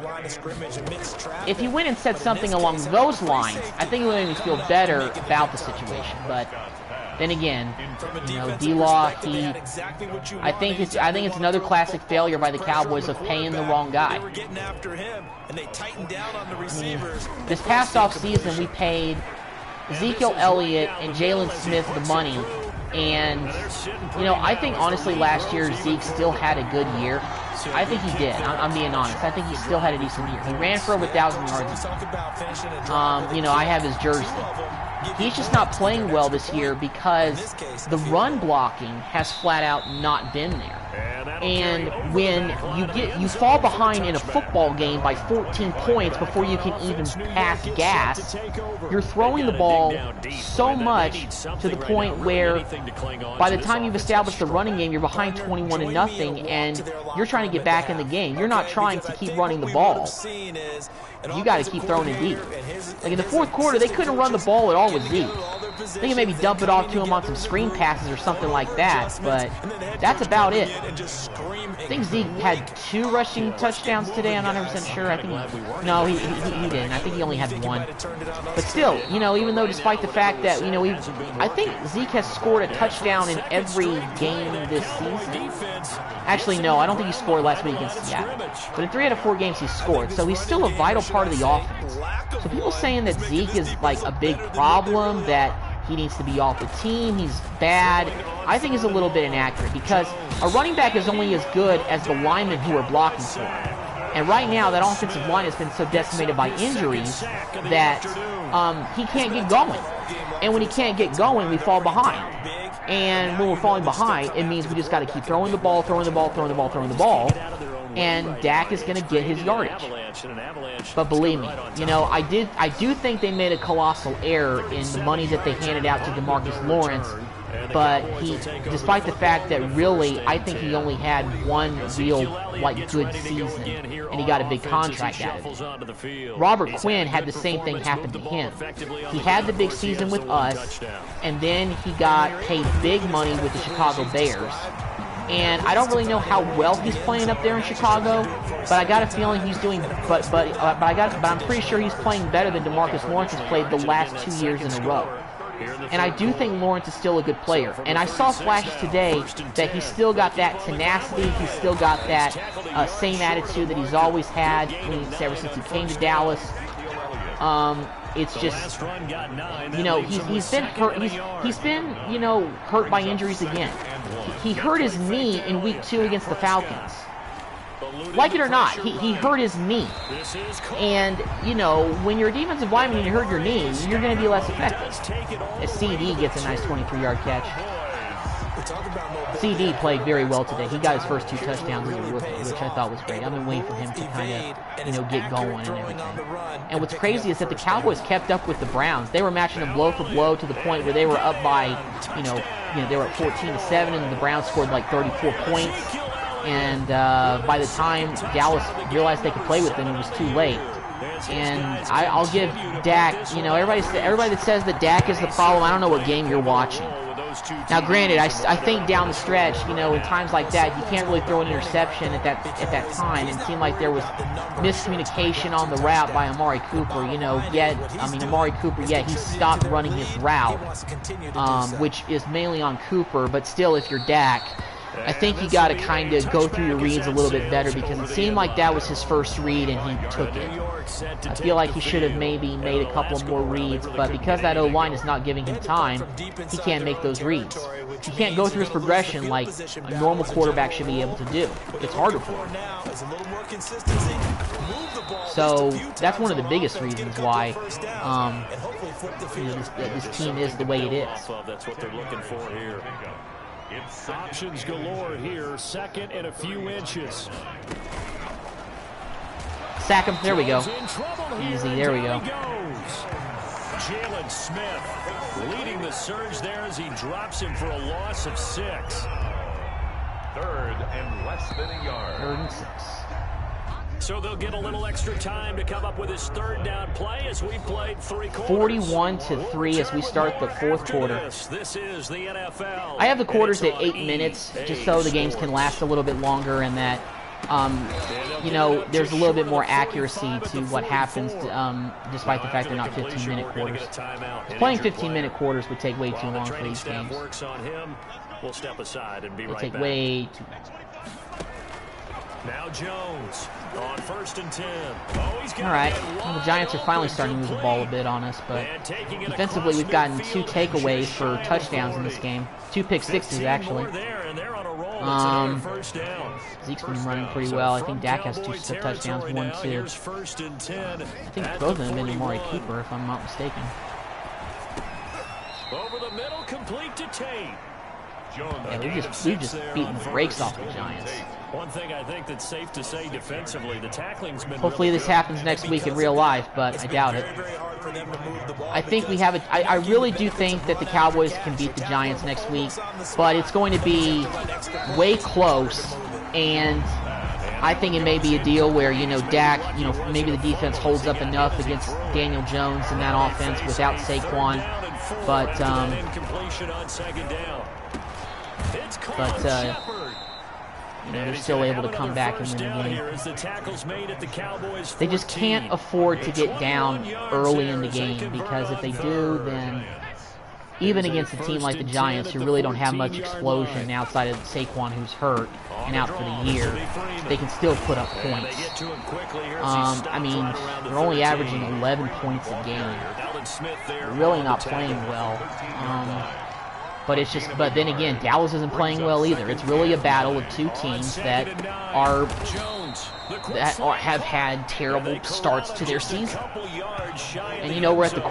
If he went and said something along those lines, I think it would make me feel better about the situation. But then again, you know, D-Law, I think it's another classic failure by the Cowboys of paying the wrong guy. I mean, this past offseason, we paid Ezekiel Elliott and Jalen Smith the money. And, you know, I think, honestly, last year Zeke still had a good year. I think he did. I'm being honest. I think he still had a decent year. He ran for over 1,000 yards. You know, I have his jersey. He's just not playing well this year because the run blocking has flat out not been there. And when you fall behind in a football game by 14 points before you can even pass gas, you're throwing the ball so much to the point where by the time you've established the running game, you're behind 21-0, and you're trying to get back in the game. You're not trying to keep running the ball. You got to keep throwing it deep. Like in the fourth quarter, they couldn't run the ball at all with Zeke. They can maybe dump it off to him on some screen passes or something like that, but that's about it. I think Zeke had 2 rushing touchdowns today. I'm not 100% sure. I think no, he didn't. I think he only had 1. But still, you know, even though despite the fact that, you know, I think Zeke has scored a touchdown in every game this season. Actually, no, I don't think he scored last week against Seattle. But in 3 out of 4 games, he's scored. So he's still a vital part of the offense. So people saying that Zeke is like a big problem, that he needs to be off the team, he's bad, I think is a little bit inaccurate because a running back is only as good as the linemen who are blocking for him. And right now, that offensive line has been so decimated by injuries that he can't get going. And when he can't get going, we fall behind. And when we're falling behind, it means we just got to keep throwing the ball, and Dak is going to get his yardage. But believe me, you know, I do think they made a colossal error in the money that they handed out to DeMarcus Lawrence. But despite the fact that really, I think he only had one real, like, good season, and he got a big contract out of it. Robert Quinn had the same thing happen to him. He had the big season with us, and then he got paid big money with the Chicago Bears. And I don't really know how well he's playing up there in Chicago, but I got a feeling he's doing. But I'm pretty sure he's playing better than DeMarcus Lawrence has played the last 2 years in a row. And I do think Lawrence is still a good player. And I saw flashes today that he's still got that tenacity. He's still got that same attitude that he's always had ever since he came to Dallas. It's just, you know, he's been hurt. He's been, you know, hurt by injuries again. he hurt his knee in week 2 against the Falcons. Like it or not, he hurt his knee. And, you know, when you're a defensive lineman and you hurt your knee, you're going to be less effective. As CD gets a nice 23-yard catch. CD played very well today. He got his first 2 touchdowns as a rookie, which I thought was great. I've been waiting for him to kind of, you know, get going and everything. And what's crazy is that the Cowboys kept up with the Browns. They were matching them blow for blow to the point where they were up by, you know, they were up 14-7, and the Browns scored like 34 points. And by the time Dallas realized they could play with them, it was too late. And I'll give Dak, you know, everybody that says that Dak is the problem, I don't know what game you're watching. Now, granted, I think down the stretch, you know, in times like that, you can't really throw an interception at that time. And it seemed like there was miscommunication on the route by Amari Cooper. You know, Amari Cooper, he stopped running his route, which is mainly on Cooper. But still, if you're Dak, I think you got to kind of go through your reads a little bit better, because it seemed like that was his first read and he took it. I feel like he should have maybe made a couple more reads, but because that O-line is not giving him time, he can't make those reads. He can't go through his progression like a normal quarterback should be able to do. It's harder for him. So that's one of the biggest reasons why you know, this team is the way it is. That's what they're looking for here. Options galore here. Second and a few inches. Sack him. There we go. Easy. There we go. Jalen Smith leading the surge there as he drops him for a loss of 6. 3rd and less than a yard. 3rd and 6. So they'll get a little extra time to come up with his 3rd down play as we played 3 quarters. 41-3 as we start the 4th quarter. This is the NFL. I have the quarters at 8 minutes just so the games can last a little bit longer, and that you know, there's a little bit more accuracy to what happens despite the fact they're not 15-minute quarters. Playing 15-minute quarters would take way too long for these games. We'll step aside and be right take back. Way too long. Now Jones on 1st and 10. All right, well, the Giants are finally starting to move the ball a bit on us, but defensively we've gotten 2 takeaways for touchdowns in this game. 2 pick sixes, actually. Zeke's been running pretty well. I think Dak has 2 touchdowns, 1, 2. I think both of them have been Amari Cooper, if I'm not mistaken. Over the middle, complete to Tate. Yeah, we've just beaten the brakes off the Giants. One thing I think that's safe to say defensively, the tackling's been. Hopefully this happens next week in real life, but I doubt it. I think we have it. I really do think that the Cowboys can beat the Giants next week, but it's going to be way close, and I think it may be a deal where, you know, Dak, you know, maybe the defense holds up enough against Daniel Jones in that offense without Saquon, but you know, they're still able to come back and win the game. They just can't afford to get down early in the game, because if they do, then even against a team like the Giants, who really don't have much explosion outside of Saquon, who's hurt and out for the year, they can still put up points. I mean, they're only averaging 11 points a game. They're really not playing well. But it's just, but then again, Dallas isn't playing well either. It's really a battle of 2 teams that have had terrible starts to their season. And you know, we're at the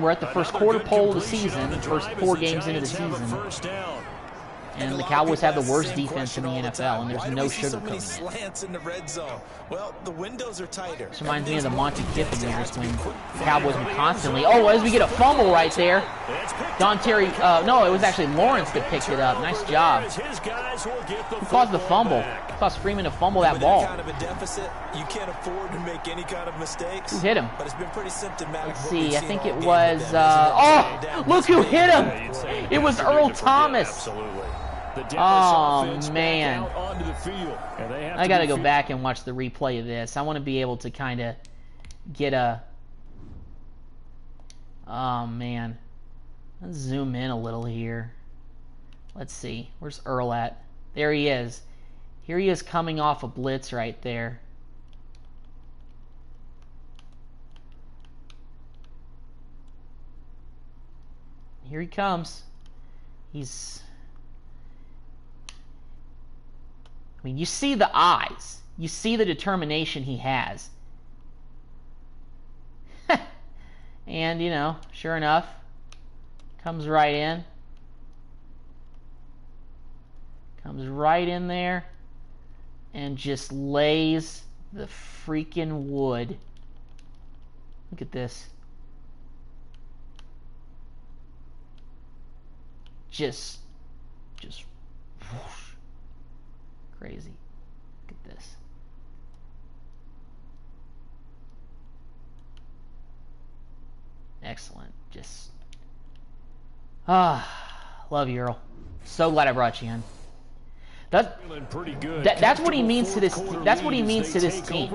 we're at the first quarter pole of the season, the first 4 games into the season. And the Cowboys have the worst defense in the NFL, and there's no sugarcoating it. This reminds me of the Monty Kiffin years when the Cowboys would constantly, as we get a fumble right there. Don Terry, no, it was actually Lawrence that picked it up. Nice job. Who caused the fumble? Who caused Freeman to fumble that ball? Who hit him? Let's see, I think it was, look who hit him! It was Earl Thomas. Oh, man. I got to go back and watch the replay of this. I want to be able to kind of get a... Oh, man. Let's zoom in a little here. Let's see. Where's Earl at? There he is. Here he is coming off a blitz right there. Here he comes. mean, you see the eyes. You see the determination he has. And, you know, sure enough, comes right in. Comes right in there and just lays the freaking wood. Look at this. Just whoosh. Crazy. Look at this. Excellent. Just love you, Earl. So glad I brought you in. That's what he means to this. That's what he means to this team.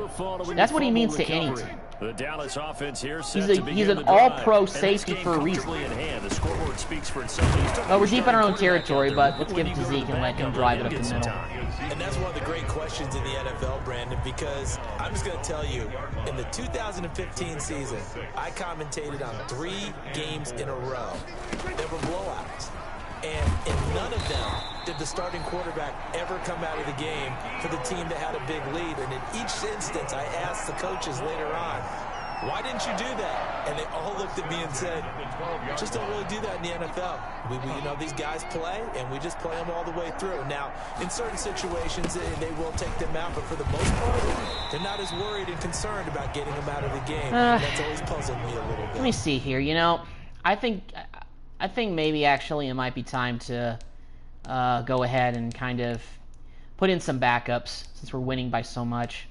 That's what he means to any team. The Dallas offense here He's an all-pro safety for a reason. Well, we're deep in our own territory, but let's give it to Zeke and let him drive it up the middle. And that's one of the great questions in the NFL, Brandon, because I'm just going to tell you, in the 2015 season, I commentated on 3 games in a row that were blowouts. And in none of them did the starting quarterback ever come out of the game for the team that had a big lead. And in each instance, I asked the coaches later on, why didn't you do that? And they all looked at me and said, just don't really do that in the NFL. We you know, these guys play, and we just play them all the way through. Now, in certain situations, they will take them out, but for the most part, they're not as worried and concerned about getting them out of the game. That's always puzzled me a little bit. Let me see here. You know, I think maybe actually it might be time to go ahead and kind of put in some backups since we're winning by so much.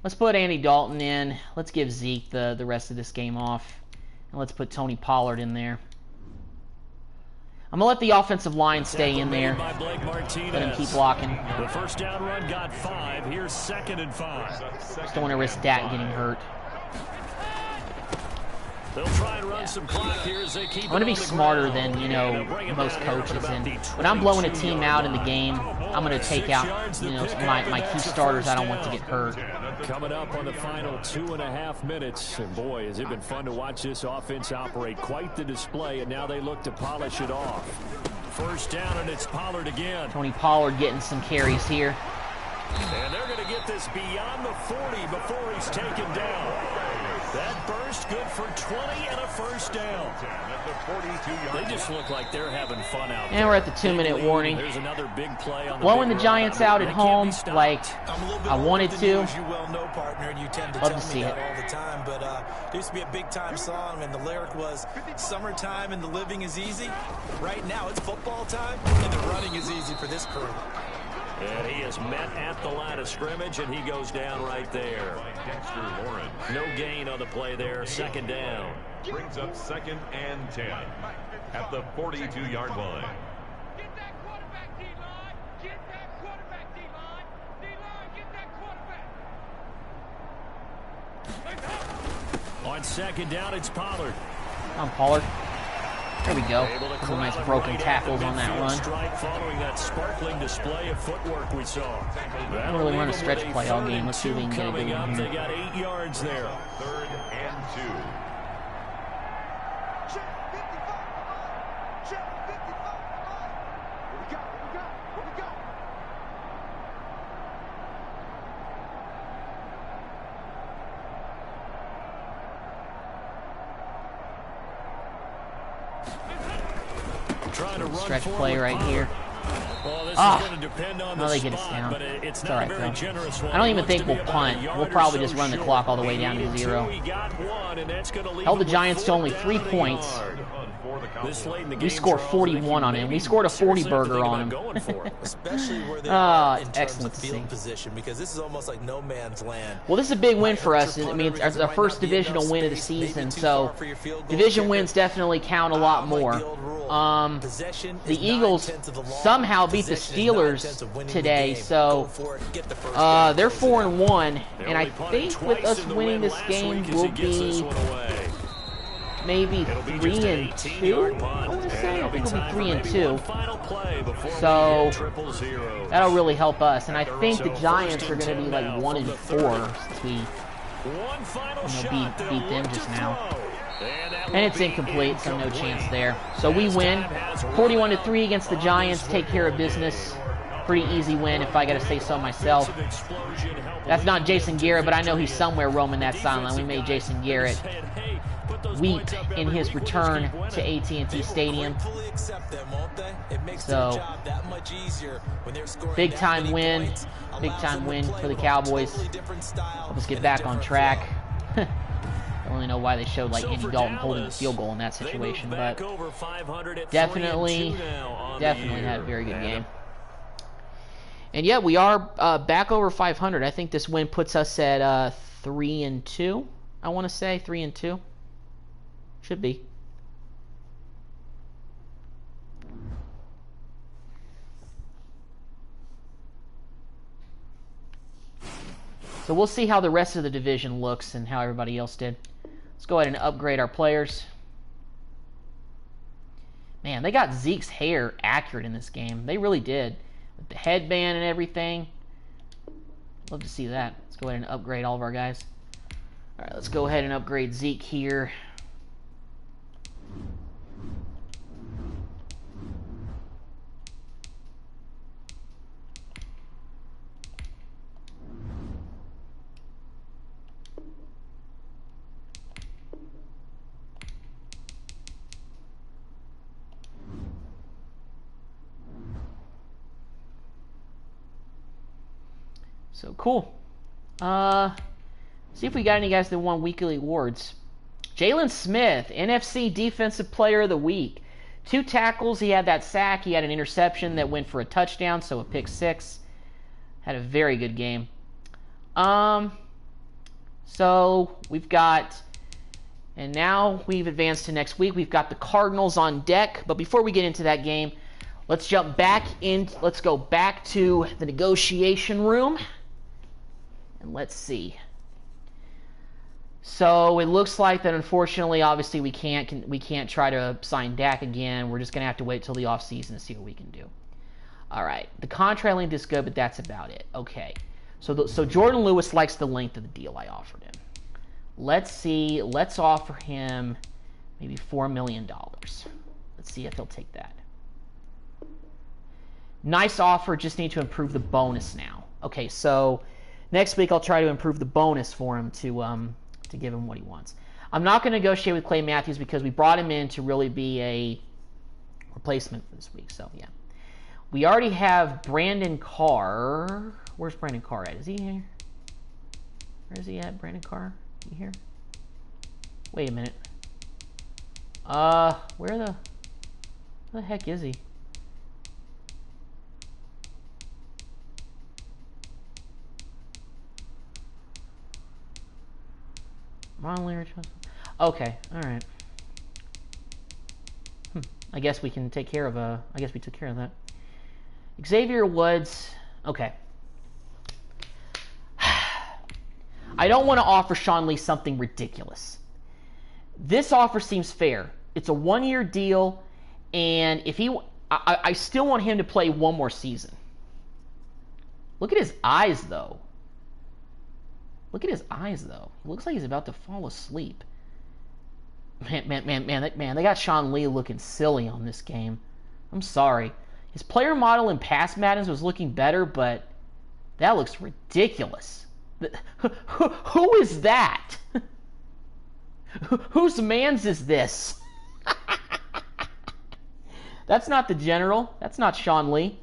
Let's put Andy Dalton in. Let's give Zeke the rest of this game off. And let's put Tony Pollard in there. I'm going to let the offensive line stay in there. Let him keep blocking. The first down run got 5. Here's 2nd and 5. Just don't want to risk Dak getting hurt. They'll try and run some clock here as they keep I want to be smarter than, you know, most coaches. And when I'm blowing a team out in the game, I'm going to take out, you know, my key starters I don't want to get hurt. Coming up on the final 2.5 minutes. And boy, has it been fun to watch this offense operate. Quite the display, and now they look to polish it off. First down, and it's Pollard again. Tony Pollard getting some carries here. And they're going to get this beyond the 40 before he's taken down. That burst good for 20 and a first down. They just look like they're having fun out there. And we're at the 2-minute warning. There's another big play on the blowing the Giants out at home like I wanted to. As you well know, partner, and you tend to Love tell to me see that it. all the time. But there used to be a big-time song, and the lyric was, "Summertime and the living is easy." Right now, it's football time, and the running is easy for this crew. And he is met at the line of scrimmage, and he goes down right there. No gain on the play there. 2nd down. Brings up 2nd and 10 at the 42-yard line. Get that quarterback, D-line. Get that quarterback, D-line. D-line, get that quarterback. On 2nd down, it's Pollard. On Pollard. There we go. Some nice broken tackles on that run. Strike following that sparkling display of footwork we saw. I don't really run a stretch play all game. Let's see if we can get a good one They here. got 8 yards there. 3rd and 2. Check 55. Check 55. Here we go. Here we go. Here we go. Trying to run Stretch forward play right here. Well, this Ah. is going to depend on No, the they get us spot, down. but it's It's not all a right, very though. generous one. I don't He even wants think to be we'll about punt. a yard We'll or probably so just run the short. clock all the way down to Needed 0. two, he got one, and that's going to leave Held the him with Giants to 4th only down 3 and a points. yard. This late in the game, We scored Charles, 41 on him. We scored a 40 burger on him. Especially where they are in terms excellent of to field see. position, because this is almost like no man's land. Well, this is a big win for us. I mean, it's our first divisional win of the season, so division wins definitely count a lot more. The Eagles somehow beat the Steelers today, so they're 4-1, and I think with us winning this game, we'll be maybe 3-2. I want to say I think we'll be 3-2. So that'll really help us, and I think the Giants are going to be like 1-4 since we beat them just now. And it's incomplete, so no chance there. So we win 41-3 against the Giants. Take care of business. Pretty easy win, if I got to say so myself. That's not Jason Garrett, but I know he's somewhere roaming that sideline. We made Jason Garrett weep in his return to AT&T Stadium. So, big time win for the Cowboys. Help us get back on track. I don't really know why they showed like Andy Dalton holding the field goal in that situation, but definitely had a very good game. And yeah, we are back over 500. I think this win puts us at 3-2. I want to say 3-2. Should be. So we'll see how the rest of the division looks and how everybody else did. Let's go ahead and upgrade our players. Man, they got Zeke's hair accurate in this game. They really did. With the headband and everything. Love to see that. Let's go ahead and upgrade all of our guys. All right, let's go ahead and upgrade Zeke here. So cool. See if we got any guys that won weekly awards. Jalen Smith, NFC Defensive Player of the Week. 2 tackles. He had that sack. He had an interception that went for a touchdown, so a pick 6. Had a very good game. So we've got, and now we've advanced to next week. We've got the Cardinals on deck. But before we get into that game, let's jump back in. Let's go back to the negotiation room. And let's see. So it looks like that, unfortunately, obviously we can't try to sign Dak again. We're just gonna have to wait till the offseason to see what we can do. All right, the contract length is good, but that's about it. Okay, so Jordan Lewis likes the length of the deal I offered him. Let's see. Let's offer him maybe $4 million. Let's see if he'll take that. Nice offer. Just need to improve the bonus now. Okay, so next week I'll try to improve the bonus for him to give him what he wants. I'm not going to negotiate with Clay Matthews because we brought him in to really be a replacement for this week. So, yeah. We already have Brandon Carr. Where's Brandon Carr at? Is he here? Where is he at, Brandon Carr? You here? Wait a minute. Where the heck is he? Okay, alright. I guess we can take care of I guess we took care of that. Xavier Woods. Okay. I don't want to offer Sean Lee something ridiculous. This offer seems fair. It's a 1-year deal, and if I still want him to play one more season. Look at his eyes, though. Look at his eyes, though. He looks like he's about to fall asleep. Man, they got Sean Lee looking silly on this game. I'm sorry. His player model in past Maddens was looking better, but that looks ridiculous. Who is that? Whose man's is this? That's not the general. That's not Sean Lee.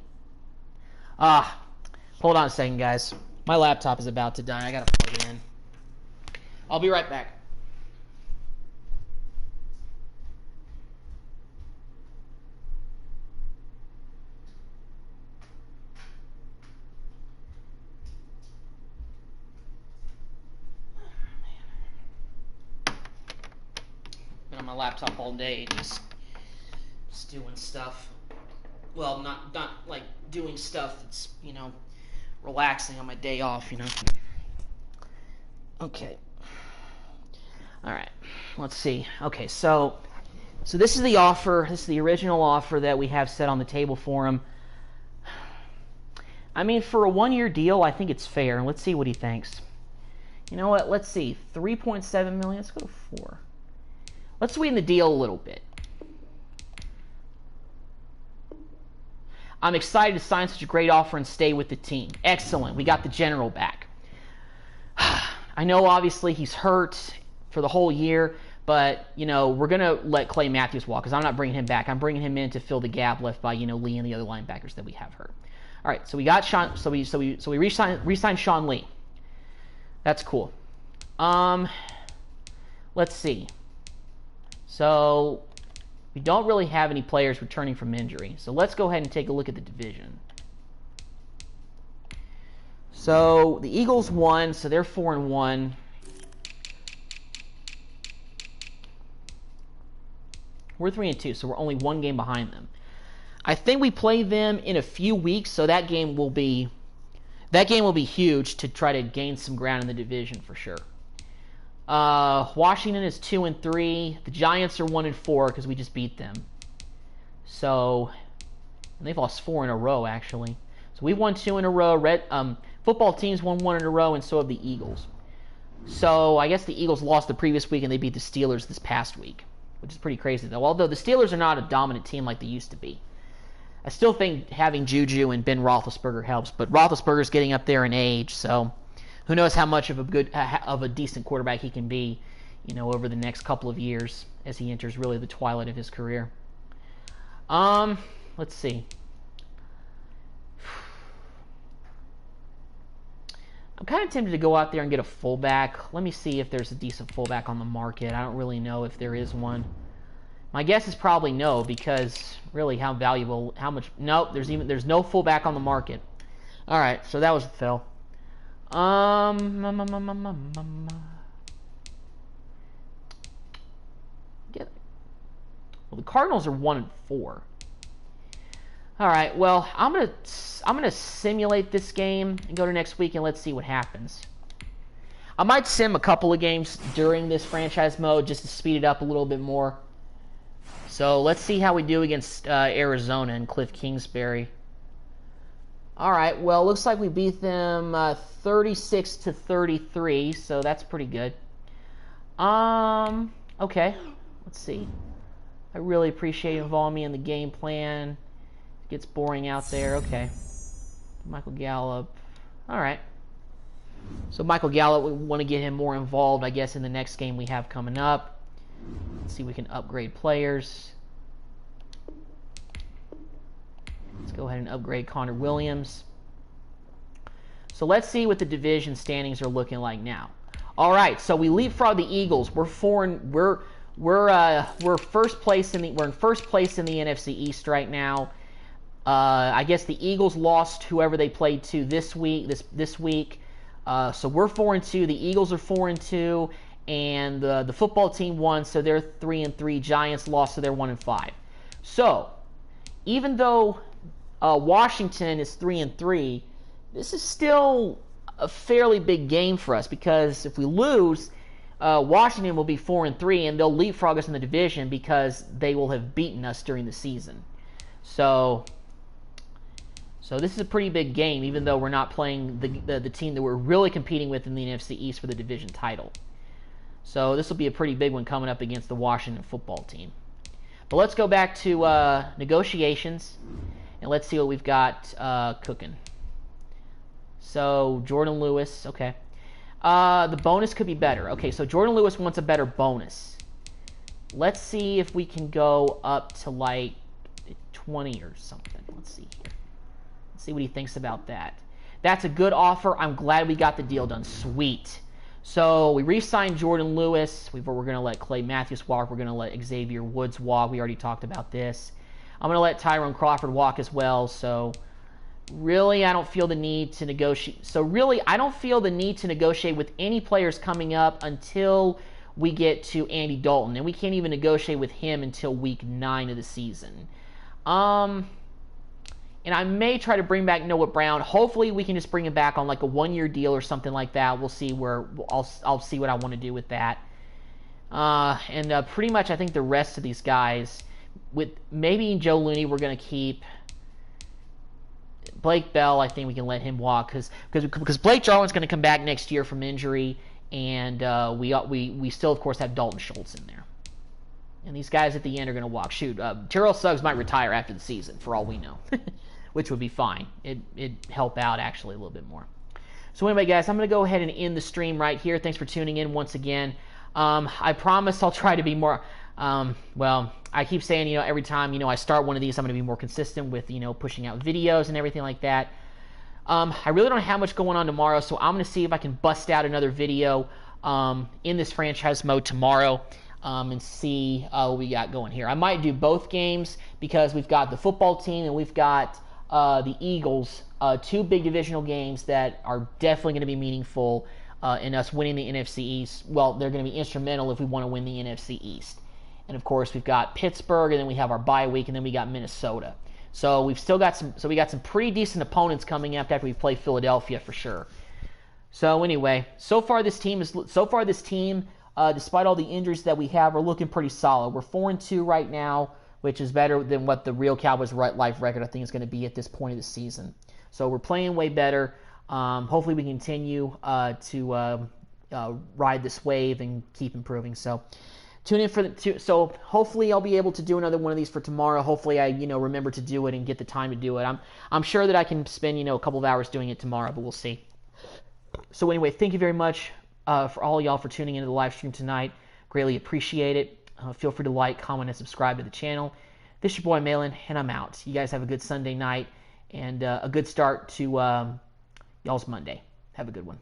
Hold on a second, guys. My laptop is about to die. I gotta plug it in. I'll be right back. Been on my laptop all day, just doing stuff. Well, not like doing stuff that's, relaxing on my day off, Okay. All right. Let's see. Okay, so this is the offer. This is the original offer that we have set on the table for him. I mean, for a 1-year deal, I think it's fair. Let's see what he thinks. You know what? Let's see. 3.7 million. Let's go to 4. Let's sweeten the deal a little bit. I'm excited to sign such a great offer and stay with the team. Excellent. We got the general back. I know obviously he's hurt for the whole year, but, you know, we're going to let Clay Matthews walk because I'm not bringing him back. I'm bringing him in to fill the gap left by, you know, Lee and the other linebackers that we have hurt. All right, so we got Sean. So we re-signed Sean Lee. That's cool. Let's see. So we don't really have any players returning from injury. So let's go ahead and take a look at the division. So the Eagles won, so they're 4-1. We're 3-2, so we're only one game behind them. I think we play them in a few weeks, so that game will be huge to try to gain some ground in the division for sure. Washington is 2-3. The Giants are 1-4 because we just beat them. So, and they've lost 4 in a row actually. So we've won 2 in a row. Football teams won 1 in a row, and so have the Eagles. So I guess the Eagles lost the previous week and they beat the Steelers this past week, which is pretty crazy though. Although the Steelers are not a dominant team like they used to be. I still think having Juju and Ben Roethlisberger helps, but Roethlisberger's getting up there in age, so who knows how much of a decent quarterback he can be, you know, over the next couple of years as he enters really the twilight of his career. Let's see. I'm kind of tempted to go out there and get a fullback. Let me see if there's a decent fullback on the market. I don't really know if there is one. My guess is probably no, because really how much, nope, there's no fullback on the market. All right, so that was a fail. Well, the Cardinals are 1-4. All right, well, I'm gonna simulate this game and go to next week and let's see what happens. I might sim a couple of games during this franchise mode just to speed it up a little bit more. So let's see how we do against Arizona and Cliff Kingsbury. All right, well, looks like we beat them 36-33, so that's pretty good. Okay, let's see. I really appreciate you involving me in the game plan. It gets boring out there. Okay. Michael Gallup. All right. So Michael Gallup, we want to get him more involved, I guess, in the next game we have coming up. Let's see if we can upgrade players. Let's go ahead and upgrade Connor Williams. So let's see what the division standings are looking like now. All right, so we leapfrog the Eagles. We're first place in the NFC East right now. I guess the Eagles lost whoever they played to this week. So we're 4-2. The Eagles are 4-2, and the football team won, so they're 3-3. Giants lost, so they're 1-5. So even though Washington is 3-3, this is still a fairly big game for us because if we lose, Washington will be 4-3, and they'll leapfrog us in the division because they will have beaten us during the season. So this is a pretty big game, even though we're not playing the team that we're really competing with in the NFC East for the division title. So this will be a pretty big one coming up against the Washington football team. But let's go back to negotiations, and let's see what we've got cooking. So Jordan Lewis, okay. The bonus could be better. Okay, so Jordan Lewis wants a better bonus. Let's see if we can go up to like 20 or something. Let's see here. Let's see what he thinks about that. That's a good offer. I'm glad we got the deal done. Sweet. So we re-signed Jordan Lewis. We're going to let Clay Matthews walk. We're going to let Xavier Woods walk. We already talked about this. I'm going to let Tyrone Crawford walk as well. So really, I don't feel the need to negotiate. With any players coming up until we get to Andy Dalton, and we can't even negotiate with him until week 9 of the season. And I may try to bring back Noah Brown. Hopefully, we can just bring him back on like a 1-year deal or something like that. We'll see where I'll see what I want to do with that. And pretty much, I think the rest of these guys, with maybe Joe Looney, we're going to keep. Blake Bell, I think we can let him walk because Blake Jarwin's going to come back next year from injury, and we still of course have Dalton Schultz in there. And these guys at the end are going to walk. Shoot, Terrell Suggs might retire after the season, for all we know. which would be fine. It'd help out actually a little bit more. So anyway, guys, I'm going to go ahead and end the stream right here. Thanks for tuning in once again. I promise I'll try to be more, well, I keep saying, every time, I start one of these, I'm going to be more consistent with, pushing out videos and everything like that. I really don't have much going on tomorrow, so I'm going to see if I can bust out another video in this franchise mode tomorrow and see what we got going here. I might do both games because we've got the football team and we've got the Eagles, two big divisional games that are definitely going to be meaningful in us winning the NFC East. Well, they're going to be instrumental if we want to win the NFC East. And of course, we've got Pittsburgh, and then we have our bye week, and then we got Minnesota. So we got some pretty decent opponents coming up after we play Philadelphia for sure. So anyway, so far this team, despite all the injuries that we have, are looking pretty solid. We're 4-2 right now, which is better than what the real Cowboys life record I think is going to be at this point of the season. So we're playing way better. Hopefully we continue to ride this wave and keep improving. So tune in so hopefully I'll be able to do another one of these for tomorrow. Hopefully I remember to do it and get the time to do it. I'm sure that I can spend a couple of hours doing it tomorrow, but we'll see. So anyway, thank you very much for all y'all for tuning into the live stream tonight. Greatly appreciate it. Feel free to like, comment, and subscribe to the channel. This is your boy Malin, and I'm out. You guys have a good Sunday night and a good start to y'all's Monday. Have a good one.